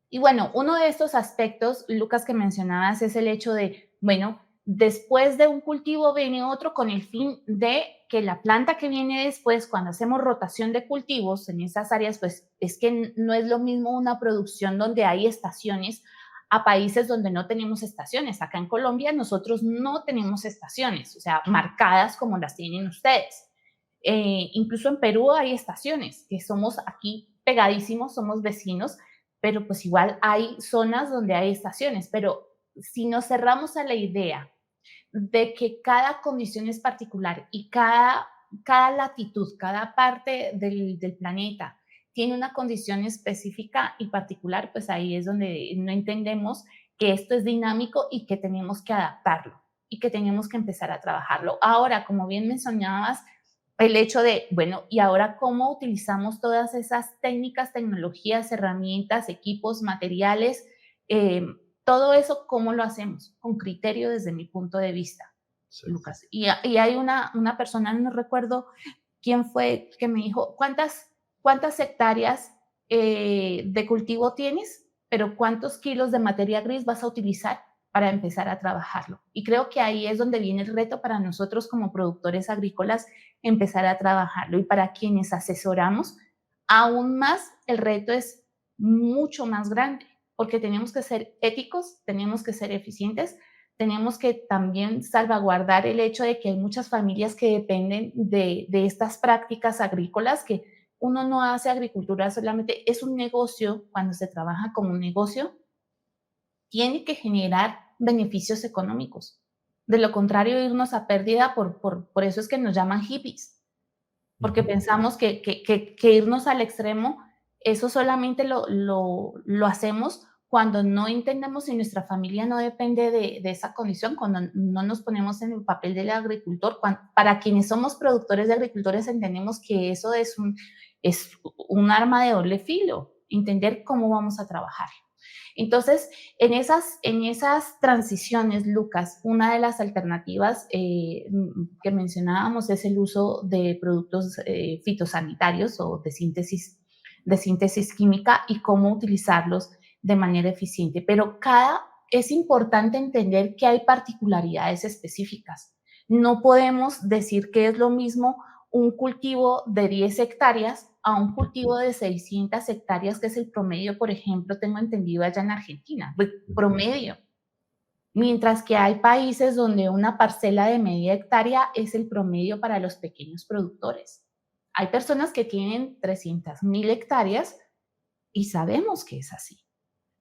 Y bueno, uno de estos aspectos, Lucas, que mencionabas es el hecho de, bueno, después de un cultivo viene otro con el fin de que la planta que viene después, cuando hacemos rotación de cultivos en esas áreas, pues es que no es lo mismo una producción donde hay estaciones a países donde no tenemos estaciones. Acá en Colombia nosotros no tenemos estaciones, o sea, marcadas como las tienen ustedes. Incluso en Perú hay estaciones, que somos aquí pegadísimos, somos vecinos, pero pues igual hay zonas donde hay estaciones. Pero si nos cerramos a la idea de que cada condición es particular y cada latitud, cada parte del planeta tiene una condición específica y particular, pues ahí es donde no entendemos que esto es dinámico y que tenemos que adaptarlo y que tenemos que empezar a trabajarlo. Ahora, como bien mencionabas, el hecho de, bueno, ¿y ahora cómo utilizamos todas esas técnicas, tecnologías, herramientas, equipos, materiales? Eh, Todo eso, ¿cómo lo hacemos? Con criterio desde mi punto de vista, Exacto. Lucas. Y hay una persona, no recuerdo quién fue, que me dijo, ¿cuántas hectáreas de cultivo tienes? Pero ¿cuántos kilos de materia gris vas a utilizar para empezar a trabajarlo? Y creo que ahí es donde viene el reto para nosotros como productores agrícolas, empezar a trabajarlo. Y para quienes asesoramos, aún más el reto es mucho más grande, porque tenemos que ser éticos, tenemos que ser eficientes, tenemos que también salvaguardar el hecho de que hay muchas familias que dependen de estas prácticas agrícolas, que uno no hace agricultura solamente, es un negocio. Cuando se trabaja como un negocio, tiene que generar beneficios económicos. De lo contrario, irnos a pérdida, por eso es que nos llaman hippies, porque Ujú. pensamos que irnos al extremo, eso solamente lo hacemos cuando no entendemos si nuestra familia no depende de esa condición, cuando no nos ponemos en el papel del agricultor. Para quienes somos productores de agricultores entendemos que eso es un arma de doble filo, entender cómo vamos a trabajar. Entonces, en esas transiciones, Lucas, una de las alternativas que mencionábamos es el uso de productos fitosanitarios o de síntesis química y cómo utilizarlos de manera eficiente. Pero es importante entender que hay particularidades específicas. No podemos decir que es lo mismo un cultivo de 10 hectáreas a un cultivo de 600 hectáreas, que es el promedio, por ejemplo, tengo entendido allá en Argentina, pues, Ujú. promedio. Mientras que hay países donde una parcela de media hectárea es el promedio para los pequeños productores. Hay personas que tienen 300.000 hectáreas y sabemos que es así.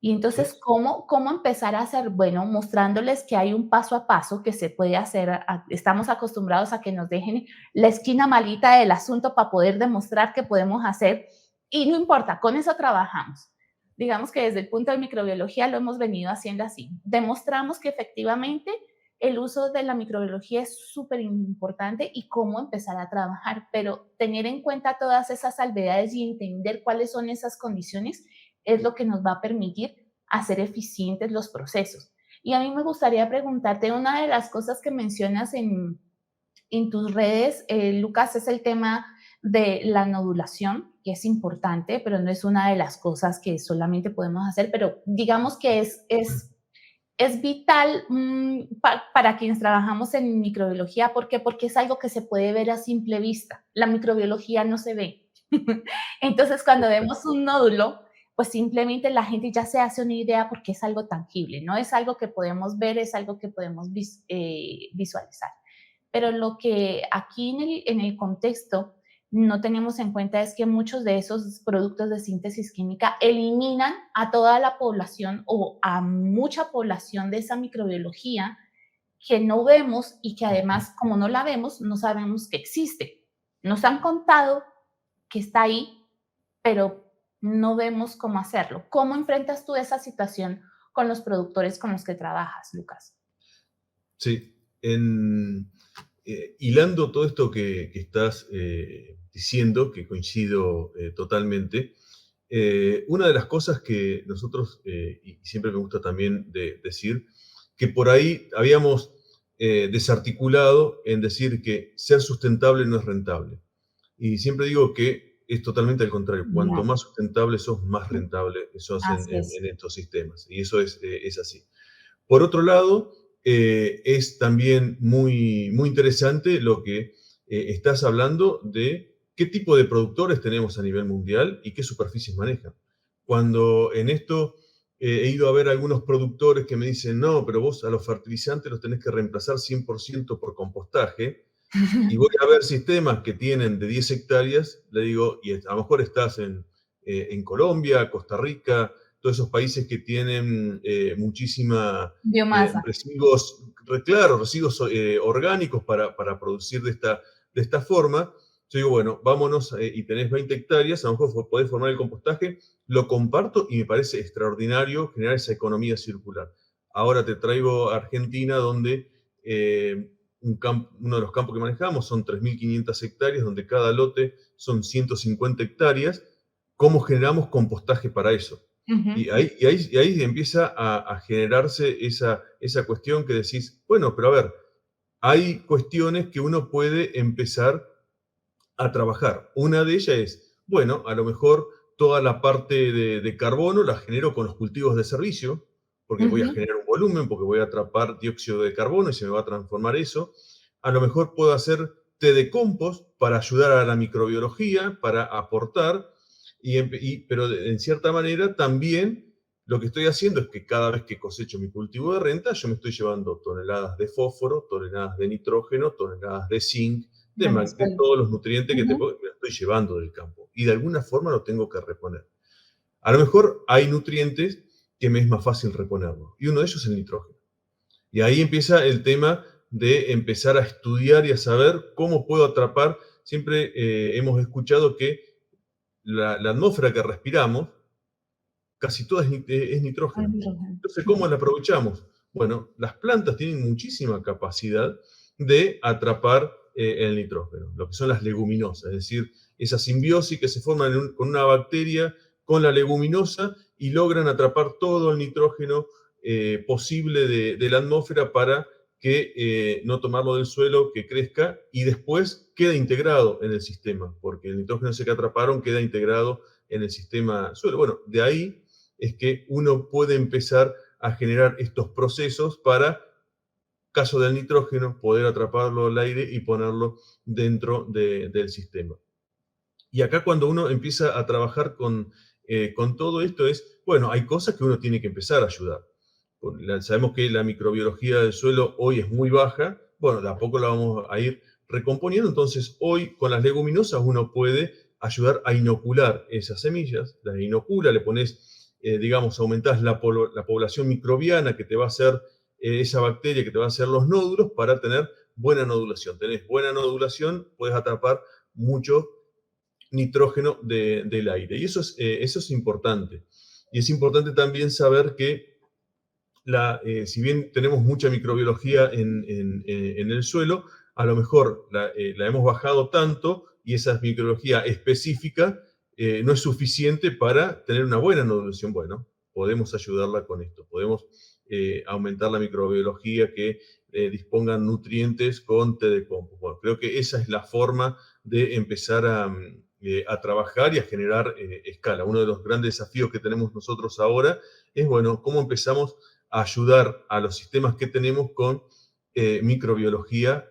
Y Sí, entonces, ¿cómo empezar a hacer? Bueno, mostrándoles que hay un paso a paso que se puede hacer. Estamos acostumbrados a que nos dejen la esquina malita del asunto para poder demostrar que podemos hacer, y no importa, con eso trabajamos. Digamos que desde el punto de microbiología lo hemos venido haciendo así. Demostramos que efectivamente el uso de la microbiología es súper importante y cómo empezar a trabajar, pero tener en cuenta todas esas salvedades y entender cuáles son esas condiciones es lo que nos va a permitir hacer eficientes los procesos. Y a mí me gustaría preguntarte, una de las cosas que mencionas en tus redes, Lucas, es el tema de la nodulación, que es importante, pero no es una de las cosas que solamente podemos hacer, pero digamos que es vital para quienes trabajamos en microbiología. ¿Por qué? Porque es algo que se puede ver a simple vista. La microbiología no se ve. Entonces, cuando vemos un nódulo, pues simplemente la gente ya se hace una idea porque es algo tangible, no es algo que podemos ver, es algo que podemos visualizar. Pero lo que aquí en el contexto no tenemos en cuenta es que muchos de esos productos de síntesis química eliminan a toda la población o a mucha población de esa microbiología que no vemos y que además, como no la vemos, no sabemos que existe. Nos han contado que está ahí, pero no vemos cómo hacerlo. ¿Cómo enfrentas tú esa situación con los productores con los que trabajas, Lucas? sí. Hilando todo esto que estás diciendo, que coincido totalmente, una de las cosas que nosotros, y siempre me gusta también decir, que por ahí habíamos desarticulado en decir que ser sustentable no es rentable. Y siempre digo que es totalmente al contrario. Cuanto Genial. más sustentable sos, más rentable sos Así es. en estos sistemas. Y eso es así. Por otro lado, es también muy, muy interesante lo que estás hablando de qué tipo de productores tenemos a nivel mundial y qué superficies manejan. Cuando en esto he ido a ver algunos productores que me dicen, no, pero vos a los fertilizantes los tenés que reemplazar 100% por compostaje, y voy a ver sistemas que tienen de 10 hectáreas, le digo, y a lo mejor estás en Colombia, Costa Rica, todos esos países que tienen muchísima Biomasa. residuos, claro, residuos orgánicos para producir de esta forma. Yo digo, bueno, vámonos y tenés 20 hectáreas, a lo mejor podés formar el compostaje, lo comparto y me parece extraordinario generar esa economía circular. Ahora te traigo a Argentina, donde uno de los campos que manejamos son 3.500 hectáreas, donde cada lote son 150 hectáreas. ¿Cómo generamos compostaje para eso? Ujú, Y ahí empieza a generarse esa cuestión que decís, bueno, pero a ver, hay cuestiones que uno puede empezar a trabajar. Una de ellas es, bueno, a lo mejor toda la parte de carbono la genero con los cultivos de servicio, porque voy a ujú. generar un volumen, porque voy a atrapar dióxido de carbono y se me va a transformar eso. A lo mejor puedo hacer té de compost para ayudar a la microbiología, para aportar, pero en cierta manera también lo que estoy haciendo es que cada vez que cosecho mi cultivo de renta, yo me estoy llevando toneladas de fósforo, toneladas de nitrógeno, toneladas de zinc, de Venezuela. todos los nutrientes que Ujú, me estoy llevando del campo. Y de alguna forma lo tengo que reponer. A lo mejor hay nutrientes que me es más fácil reponerlo. Y uno de ellos es el nitrógeno. Y ahí empieza el tema de empezar a estudiar y a saber cómo puedo atrapar. Siempre hemos escuchado que la atmósfera que respiramos, casi toda es el nitrógeno. hidrógeno. Entonces, ¿cómo Ujú, la aprovechamos? Bueno, las plantas tienen muchísima capacidad de atrapar el nitrógeno, lo que son las leguminosas, es decir, esa simbiosis que se forma con una bacteria con la leguminosa y logran atrapar todo el nitrógeno posible de la atmósfera para que no tomarlo del suelo, que crezca y después queda integrado en el sistema, porque el nitrógeno ese que atraparon queda integrado en el sistema suelo. Bueno, de ahí es que uno puede empezar a generar estos procesos para, caso del nitrógeno, poder atraparlo al aire y ponerlo dentro del sistema. Y acá cuando uno empieza a trabajar con todo esto es, bueno, hay cosas que uno tiene que empezar a ayudar. Sabemos que la microbiología del suelo hoy es muy baja, bueno, de a poco la vamos a ir recomponiendo, entonces hoy con las leguminosas uno puede ayudar a inocular esas semillas, las inocula, le pones, digamos, aumentás la población microbiana que te va a hacer esa bacteria, que te va a hacer los nódulos para tener buena nodulación. Tenés buena nodulación, puedes atrapar mucho nitrógeno del aire. Y eso es importante. Y es importante también saber que si bien tenemos mucha microbiología en el suelo, a lo mejor la hemos bajado tanto y esa microbiología específica no es suficiente para tener una buena nodulación. Bueno, podemos ayudarla con esto, podemos aumentar la microbiología, que dispongan nutrientes con té de compost. Bueno, creo que esa es la forma de empezar a trabajar y a generar escala. Uno de los grandes desafíos que tenemos nosotros ahora es, bueno, cómo empezamos ayudar a los sistemas que tenemos con microbiología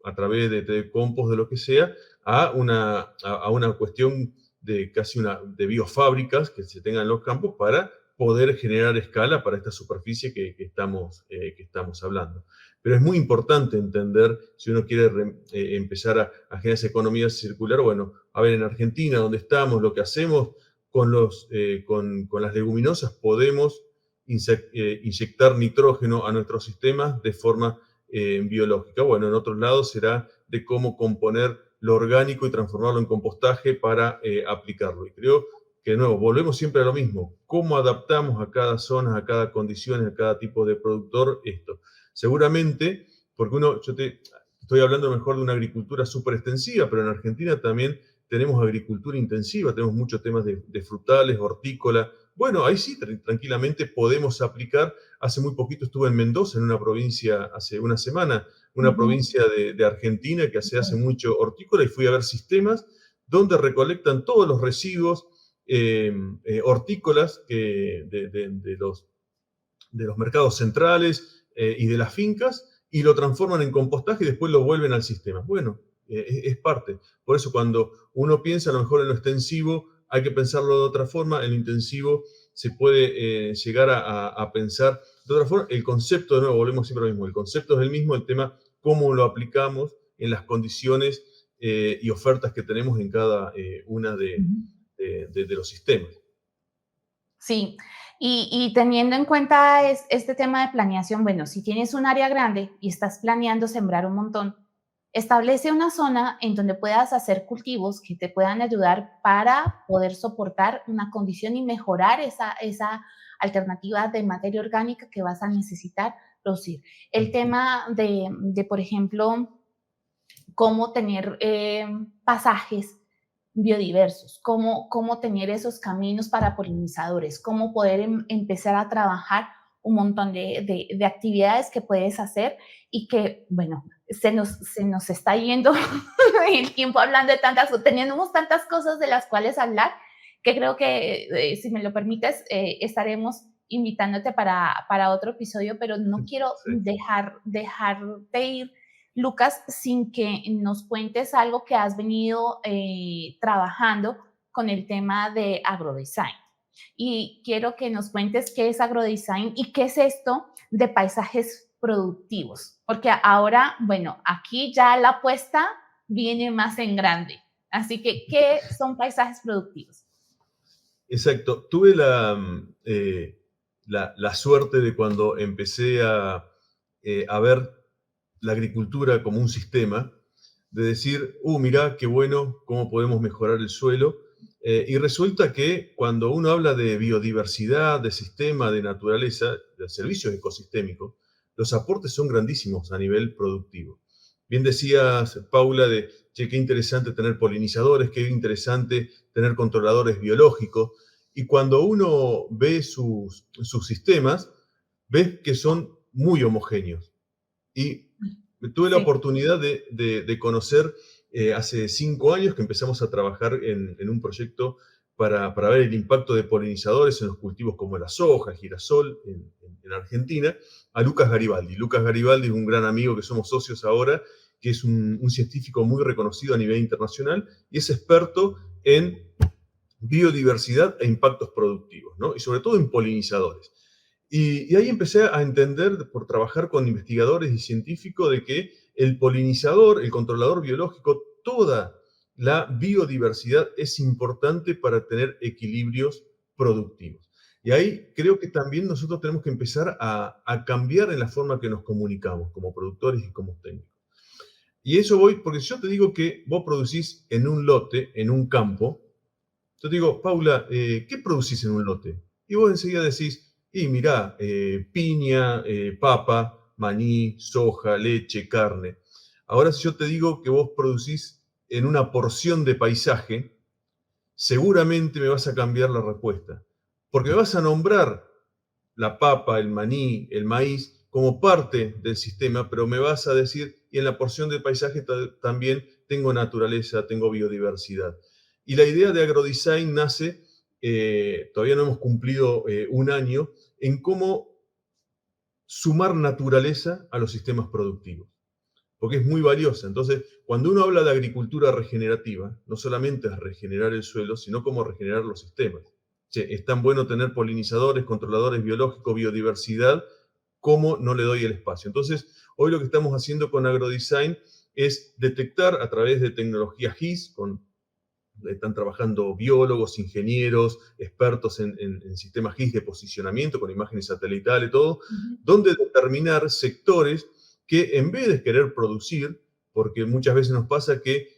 a través de compost, de lo que sea, a una cuestión de casi de biofábricas que se tengan en los campos para poder generar escala para esta superficie que estamos hablando. Pero es muy importante entender, si uno quiere empezar a generar esa economía circular, bueno, a ver, en Argentina, donde estamos, lo que hacemos con las leguminosas, podemos inyectar nitrógeno a nuestros sistemas de forma biológica. Bueno, en otros lados será de cómo componer lo orgánico y transformarlo en compostaje para aplicarlo. Y creo que, de nuevo, volvemos siempre a lo mismo. ¿Cómo adaptamos a cada zona, a cada condición, a cada tipo de productor esto? Seguramente, porque yo te estoy hablando mejor de una agricultura súper extensiva, pero en Argentina también tenemos agricultura intensiva, tenemos muchos temas de frutales, hortícola. Bueno, ahí sí, tranquilamente podemos aplicar. Hace muy poquito estuve en Mendoza, en una provincia, hace una semana, una ujú. provincia de Argentina que hace mucho hortícola, y fui a ver sistemas donde recolectan todos los residuos hortícolas de los mercados centrales y de las fincas, y lo transforman en compostaje y después lo vuelven al sistema. Bueno, es parte. Por eso cuando uno piensa a lo mejor en lo extensivo, hay que pensarlo de otra forma, en lo intensivo se puede llegar a pensar de otra forma. El concepto, de nuevo, volvemos siempre a lo mismo, el concepto es el mismo, el tema cómo lo aplicamos en las condiciones y ofertas que tenemos en cada una de los sistemas. Sí, y teniendo en cuenta este tema de planeación, bueno, si tienes un área grande y estás planeando sembrar un montón, establece una zona en donde puedas hacer cultivos que te puedan ayudar para poder soportar una condición y mejorar esa alternativa de materia orgánica que vas a necesitar producir. El tema por ejemplo, cómo tener pasajes biodiversos, cómo tener esos caminos para polinizadores, cómo poder empezar a trabajar un montón de actividades que puedes hacer y que, bueno, se nos está yendo el tiempo hablando de tenemos tantas cosas de las cuales hablar que creo que, si me lo permites, estaremos invitándote para otro episodio, pero no quiero Sí. dejarte ir, Lucas, sin que nos cuentes algo que has venido trabajando con el tema de agrodesign. Y quiero que nos cuentes qué es agrodesign y qué es esto de paisajes productivos. Porque ahora, bueno, aquí ya la apuesta viene más en grande. Así que, ¿qué son paisajes productivos? Exacto. Tuve la suerte de cuando empecé a ver la agricultura como un sistema, de decir, mirá, qué bueno, cómo podemos mejorar el suelo. Y resulta que cuando uno habla de biodiversidad, de sistema, de naturaleza, de servicios ecosistémicos, los aportes son grandísimos a nivel productivo. Bien decías, Paula, de, che, qué interesante tener polinizadores, qué interesante tener controladores biológicos. Y cuando uno ve sus sistemas, ves que son muy homogéneos. Y tuve la Sí. oportunidad de conocer hace 5 años que empezamos a trabajar en un proyecto para ver el impacto de polinizadores en los cultivos como la soja, el girasol, en Argentina, a Lucas Garibaldi. Lucas Garibaldi es un gran amigo que somos socios ahora, que es un científico muy reconocido a nivel internacional y es experto en biodiversidad e impactos productivos, ¿no? Y sobre todo en polinizadores. Y ahí empecé a entender, por trabajar con investigadores y científicos, de que el polinizador, el controlador biológico, toda la biodiversidad es importante para tener equilibrios productivos. Y ahí creo que también nosotros tenemos que empezar a cambiar en la forma que nos comunicamos como productores y como técnicos. Y eso voy, porque si yo te digo que vos producís en un lote, en un campo, yo te digo, Paula, ¿qué producís en un lote? Y vos enseguida decís, y mirá, piña, papa, maní, soja, leche, carne. Ahora, si yo te digo que vos producís en una porción de paisaje, seguramente me vas a cambiar la respuesta. Porque me vas a nombrar la papa, el maní, el maíz como parte del sistema, pero me vas a decir, y en la porción de paisaje también tengo naturaleza, tengo biodiversidad. Y la idea de agrodesign nace, todavía no hemos cumplido un año, en cómo sumar naturaleza a los sistemas productivos, porque es muy valiosa. Entonces, cuando uno habla de agricultura regenerativa, no solamente es regenerar el suelo, sino cómo regenerar los sistemas. Che, es tan bueno tener polinizadores, controladores biológicos, biodiversidad, cómo no le doy el espacio. Entonces, hoy lo que estamos haciendo con agrodesign es detectar a través de tecnología GIS, están trabajando biólogos, ingenieros, expertos en sistemas GIS de posicionamiento, con imágenes satelitales, todo, donde determinar sectores que en vez de querer producir, porque muchas veces nos pasa que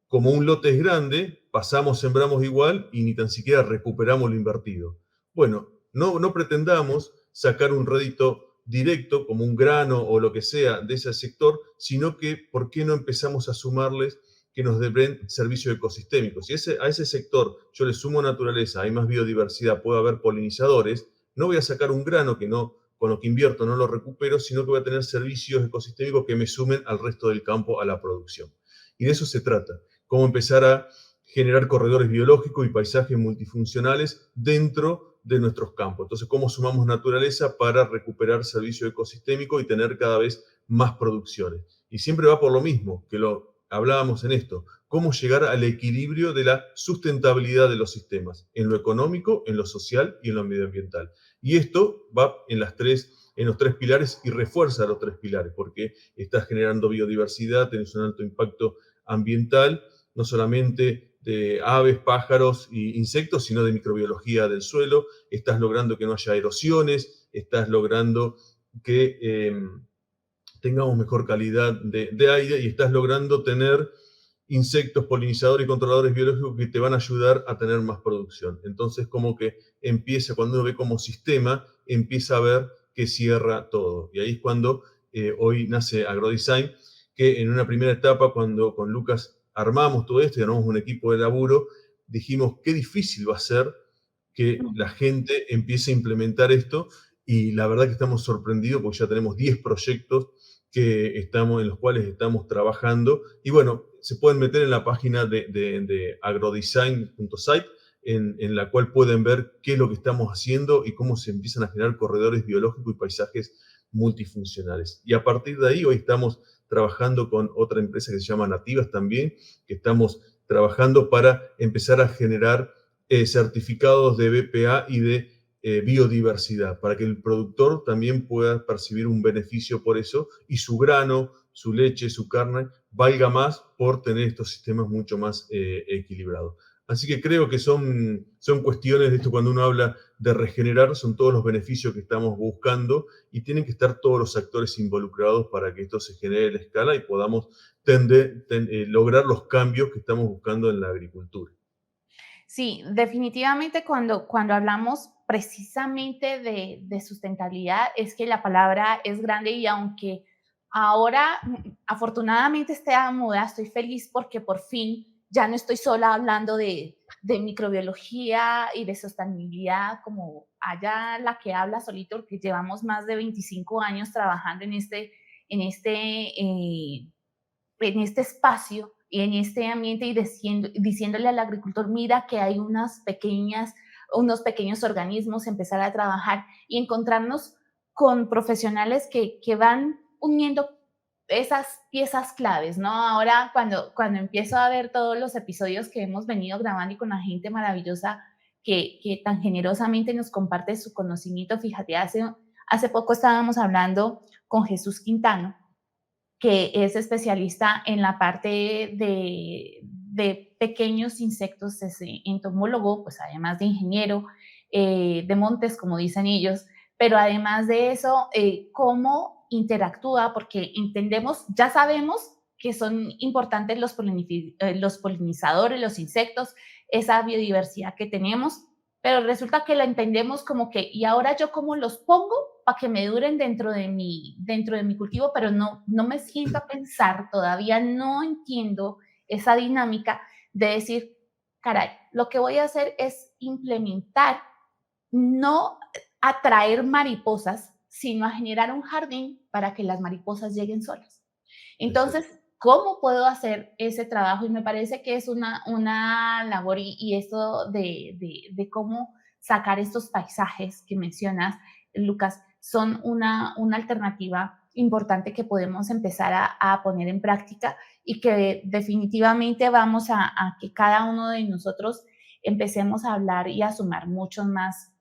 como un lote es grande, pasamos, sembramos igual y ni tan siquiera recuperamos lo invertido. Bueno, no pretendamos sacar un rédito directo, como un grano o lo que sea, de ese sector, sino que, ¿por qué no empezamos a sumarles que nos den servicios ecosistémicos? Si a ese sector yo le sumo naturaleza, hay más biodiversidad, puede haber polinizadores, no voy a sacar un grano que no, con lo que invierto no lo recupero, sino que voy a tener servicios ecosistémicos que me sumen al resto del campo a la producción. Y de eso se trata, cómo empezar a generar corredores biológicos y paisajes multifuncionales dentro de nuestros campos. Entonces, cómo sumamos naturaleza para recuperar servicio ecosistémico y tener cada vez más producciones. Y siempre va por lo mismo, que hablábamos en esto, cómo llegar al equilibrio de la sustentabilidad de los sistemas, en lo económico, en lo social y en lo medioambiental. Y esto va en los tres pilares y refuerza los tres pilares, porque estás generando biodiversidad, tenés un alto impacto ambiental, no solamente de aves, pájaros e insectos, sino de microbiología del suelo, estás logrando que no haya erosiones, estás logrando que tengamos mejor calidad de aire y estás logrando tener insectos, polinizadores y controladores biológicos que te van a ayudar a tener más producción. Entonces, como que empieza, cuando uno ve como sistema, empieza a ver que cierra todo. Y ahí es cuando hoy nace AgroDesign, que en una primera etapa, cuando con Lucas armamos todo esto y armamos un equipo de laburo, dijimos qué difícil va a ser que la gente empiece a implementar esto y la verdad que estamos sorprendidos porque ya tenemos 10 proyectos en los cuales estamos trabajando. Y bueno, se pueden meter en la página de agrodesign.site, en la cual pueden ver qué es lo que estamos haciendo y cómo se empiezan a generar corredores biológicos y paisajes multifuncionales. Y a partir de ahí, hoy estamos trabajando con otra empresa que se llama Nativas también, que estamos trabajando para empezar a generar certificados de BPA y de biodiversidad, para que el productor también pueda percibir un beneficio por eso y su grano, su leche, su carne valga más por tener estos sistemas mucho más equilibrados. Así que creo que son cuestiones de esto cuando uno habla de regenerar, son todos los beneficios que estamos buscando y tienen que estar todos los actores involucrados para que esto se genere a la escala y podamos lograr los cambios que estamos buscando en la agricultura. Sí, definitivamente cuando hablamos precisamente de sustentabilidad es que la palabra es grande y aunque ahora afortunadamente esté a moda, estoy feliz porque por fin ya no estoy sola hablando de microbiología y de sostenibilidad como allá la que habla solito, porque llevamos más de 25 años trabajando en este en este espacio y en este ambiente y diciéndole al agricultor, mira que hay unos pequeños organismos, empezar a trabajar y encontrarnos con profesionales que van uniendo esas piezas claves, ¿no? Ahora, cuando empiezo a ver todos los episodios que hemos venido grabando y con la gente maravillosa que tan generosamente nos comparte su conocimiento, fíjate, hace poco estábamos hablando con Jesús Quintano, que es especialista en la parte de pequeños insectos, es entomólogo, pues además de ingeniero de montes, como dicen ellos, pero además de eso, cómo interactúa, porque entendemos, ya sabemos que son importantes los polinizadores, los insectos, esa biodiversidad que tenemos, pero resulta que la entendemos como que, ¿y ahora yo cómo los pongo para que me duren dentro de mi cultivo? Pero no me siento a pensar, todavía no entiendo esa dinámica de decir, caray, lo que voy a hacer es implementar, no atraer mariposas, sino a generar un jardín para que las mariposas lleguen solas. Exacto. Entonces, ¿cómo puedo hacer ese trabajo? Y me parece que es una labor y esto de cómo sacar estos paisajes que mencionas, Lucas, son una alternativa importante que podemos empezar a poner en práctica y que definitivamente vamos a que cada uno de nosotros empecemos a hablar y a sumar muchos más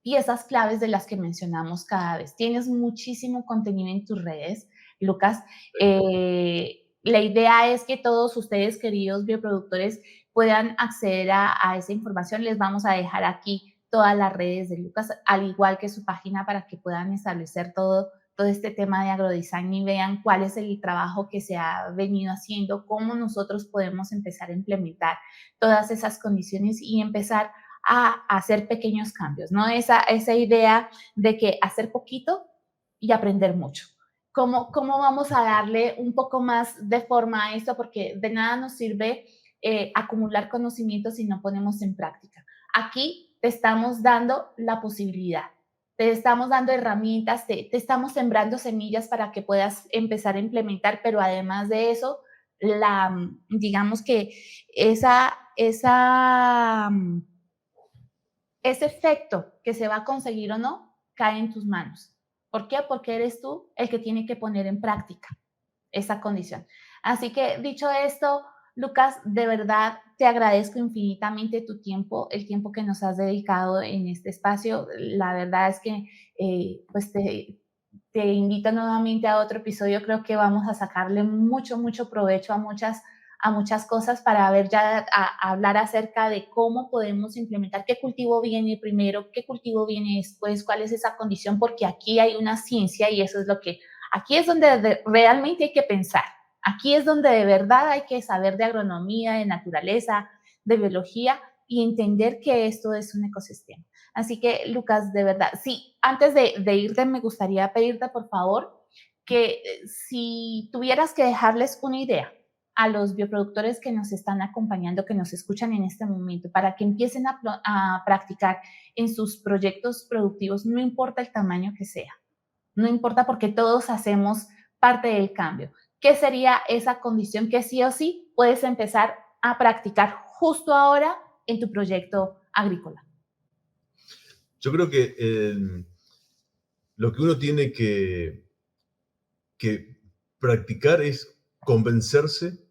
piezas claves de las que mencionamos cada vez. Tienes muchísimo contenido en tus redes, Lucas. La idea es que todos ustedes, queridos bioproductores, puedan acceder a esa información. Les vamos a dejar aquí todas las redes de Lucas, al igual que su página, para que puedan establecer todo este tema de agrodesign y vean cuál es el trabajo que se ha venido haciendo, cómo nosotros podemos empezar a implementar todas esas condiciones y empezar a hacer pequeños cambios, ¿no? Esa idea de que hacer poquito y aprender mucho. ¿Cómo vamos a darle un poco más de forma a esto? Porque de nada nos sirve acumular conocimientos si no ponemos en práctica. Aquí te estamos dando la posibilidad, te estamos dando herramientas, te estamos sembrando semillas para que puedas empezar a implementar, pero además de eso, digamos que esa ese efecto que se va a conseguir o no cae en tus manos. ¿Por qué? Porque eres tú el que tiene que poner en práctica. esa condición. Así que dicho esto, Lucas, de verdad te agradezco infinitamente tu tiempo, el tiempo que nos has dedicado en este espacio. La verdad es que pues te invito nuevamente a otro episodio. Creo que vamos a sacarle mucho provecho a muchas cosas para ver ya, a hablar acerca de cómo podemos implementar, qué cultivo viene primero, qué cultivo viene después, cuál es esa condición, porque aquí hay una ciencia y eso es lo que, aquí es donde realmente hay que pensar. Aquí es donde de verdad hay que saber de agronomía, de naturaleza, de biología y entender que esto es un ecosistema. Así que, Lucas, de verdad, sí, antes de irte, me gustaría pedirte, por favor, que si tuvieras que dejarles una idea a los bioproductores que nos están acompañando, que nos escuchan en este momento, para que empiecen a practicar en sus proyectos productivos, no importa el tamaño que sea, no importa porque todos hacemos parte del cambio. ¿Qué sería esa condición que sí o sí puedes empezar a practicar justo ahora en tu proyecto agrícola? Yo creo que lo que uno tiene que practicar es convencerse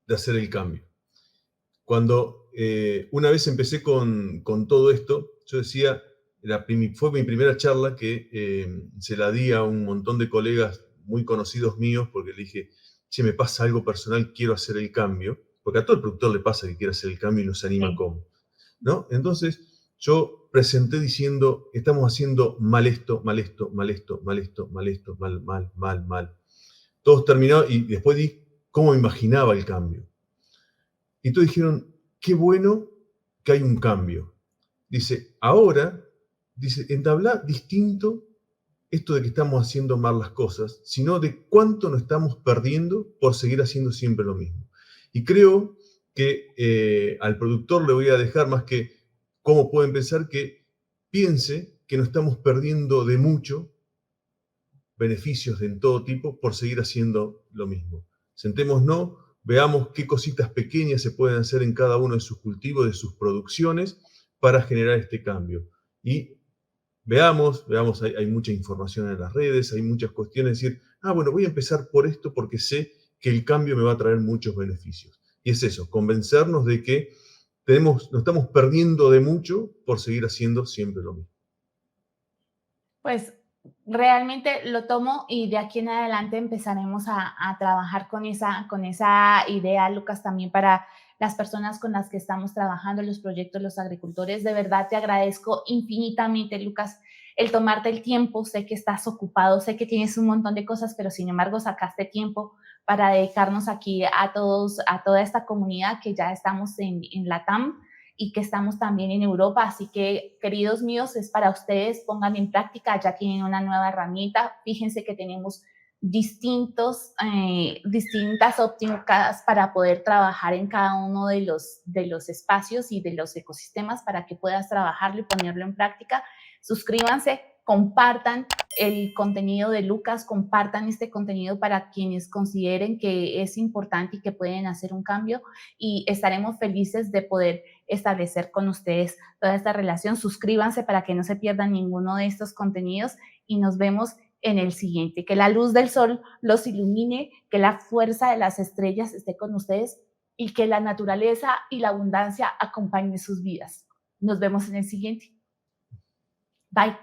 de hacer el cambio. Cuando una vez empecé con todo esto, yo decía, fue mi primera charla que se la di a un montón de colegas muy conocidos míos, porque le dije, che, me pasa algo personal, quiero hacer el cambio, porque a todo el productor le pasa que quiere hacer el cambio y no se anima cómo, ¿no? Entonces yo presenté diciendo, estamos haciendo mal esto, mal esto, mal esto, mal esto, mal esto, mal. Todos terminaron y después di cómo imaginaba el cambio. Y todos dijeron, qué bueno que hay un cambio. Dice, ahora, entabla distinto esto de que estamos haciendo mal las cosas, sino de cuánto nos estamos perdiendo por seguir haciendo siempre lo mismo. Y creo que al productor le voy a dejar más que cómo pueden pensar que piense que nos estamos perdiendo de mucho beneficios de todo tipo por seguir haciendo lo mismo. Sentémonos, veamos qué cositas pequeñas se pueden hacer en cada uno de sus cultivos, de sus producciones, para generar este cambio. Y veamos, hay mucha información en las redes, hay muchas cuestiones, decir, bueno, voy a empezar por esto porque sé que el cambio me va a traer muchos beneficios. Y es eso, convencernos de que nos estamos perdiendo de mucho por seguir haciendo siempre lo mismo. Pues realmente lo tomo y de aquí en adelante empezaremos a trabajar con esa idea, Lucas, también para las personas con las que estamos trabajando, los proyectos, los agricultores. De verdad te agradezco infinitamente, Lucas, el tomarte el tiempo. Sé que estás ocupado, sé que tienes un montón de cosas, pero sin embargo sacaste tiempo para dedicarnos aquí a toda esta comunidad que ya estamos en LATAM y que estamos también en Europa. Así que, queridos míos, es para ustedes, pongan en práctica, ya tienen una nueva herramienta. Fíjense que tenemos distintas ópticas para poder trabajar en cada uno de los espacios y de los ecosistemas para que puedas trabajarlo y ponerlo en práctica. Suscríbanse, compartan el contenido de Lucas, compartan este contenido para quienes consideren que es importante y que pueden hacer un cambio, y estaremos felices de poder establecer con ustedes toda esta relación. Suscríbanse para que no se pierdan ninguno de estos contenidos y nos vemos en el siguiente. Que la luz del sol los ilumine, que la fuerza de las estrellas esté con ustedes y que la naturaleza y la abundancia acompañen sus vidas. Nos vemos en el siguiente. Bye.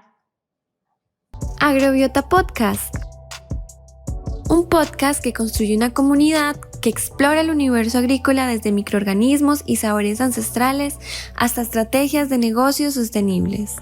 Agrobiota Podcast. Un podcast que construye una comunidad que explora el universo agrícola desde microorganismos y sabores ancestrales hasta estrategias de negocios sostenibles.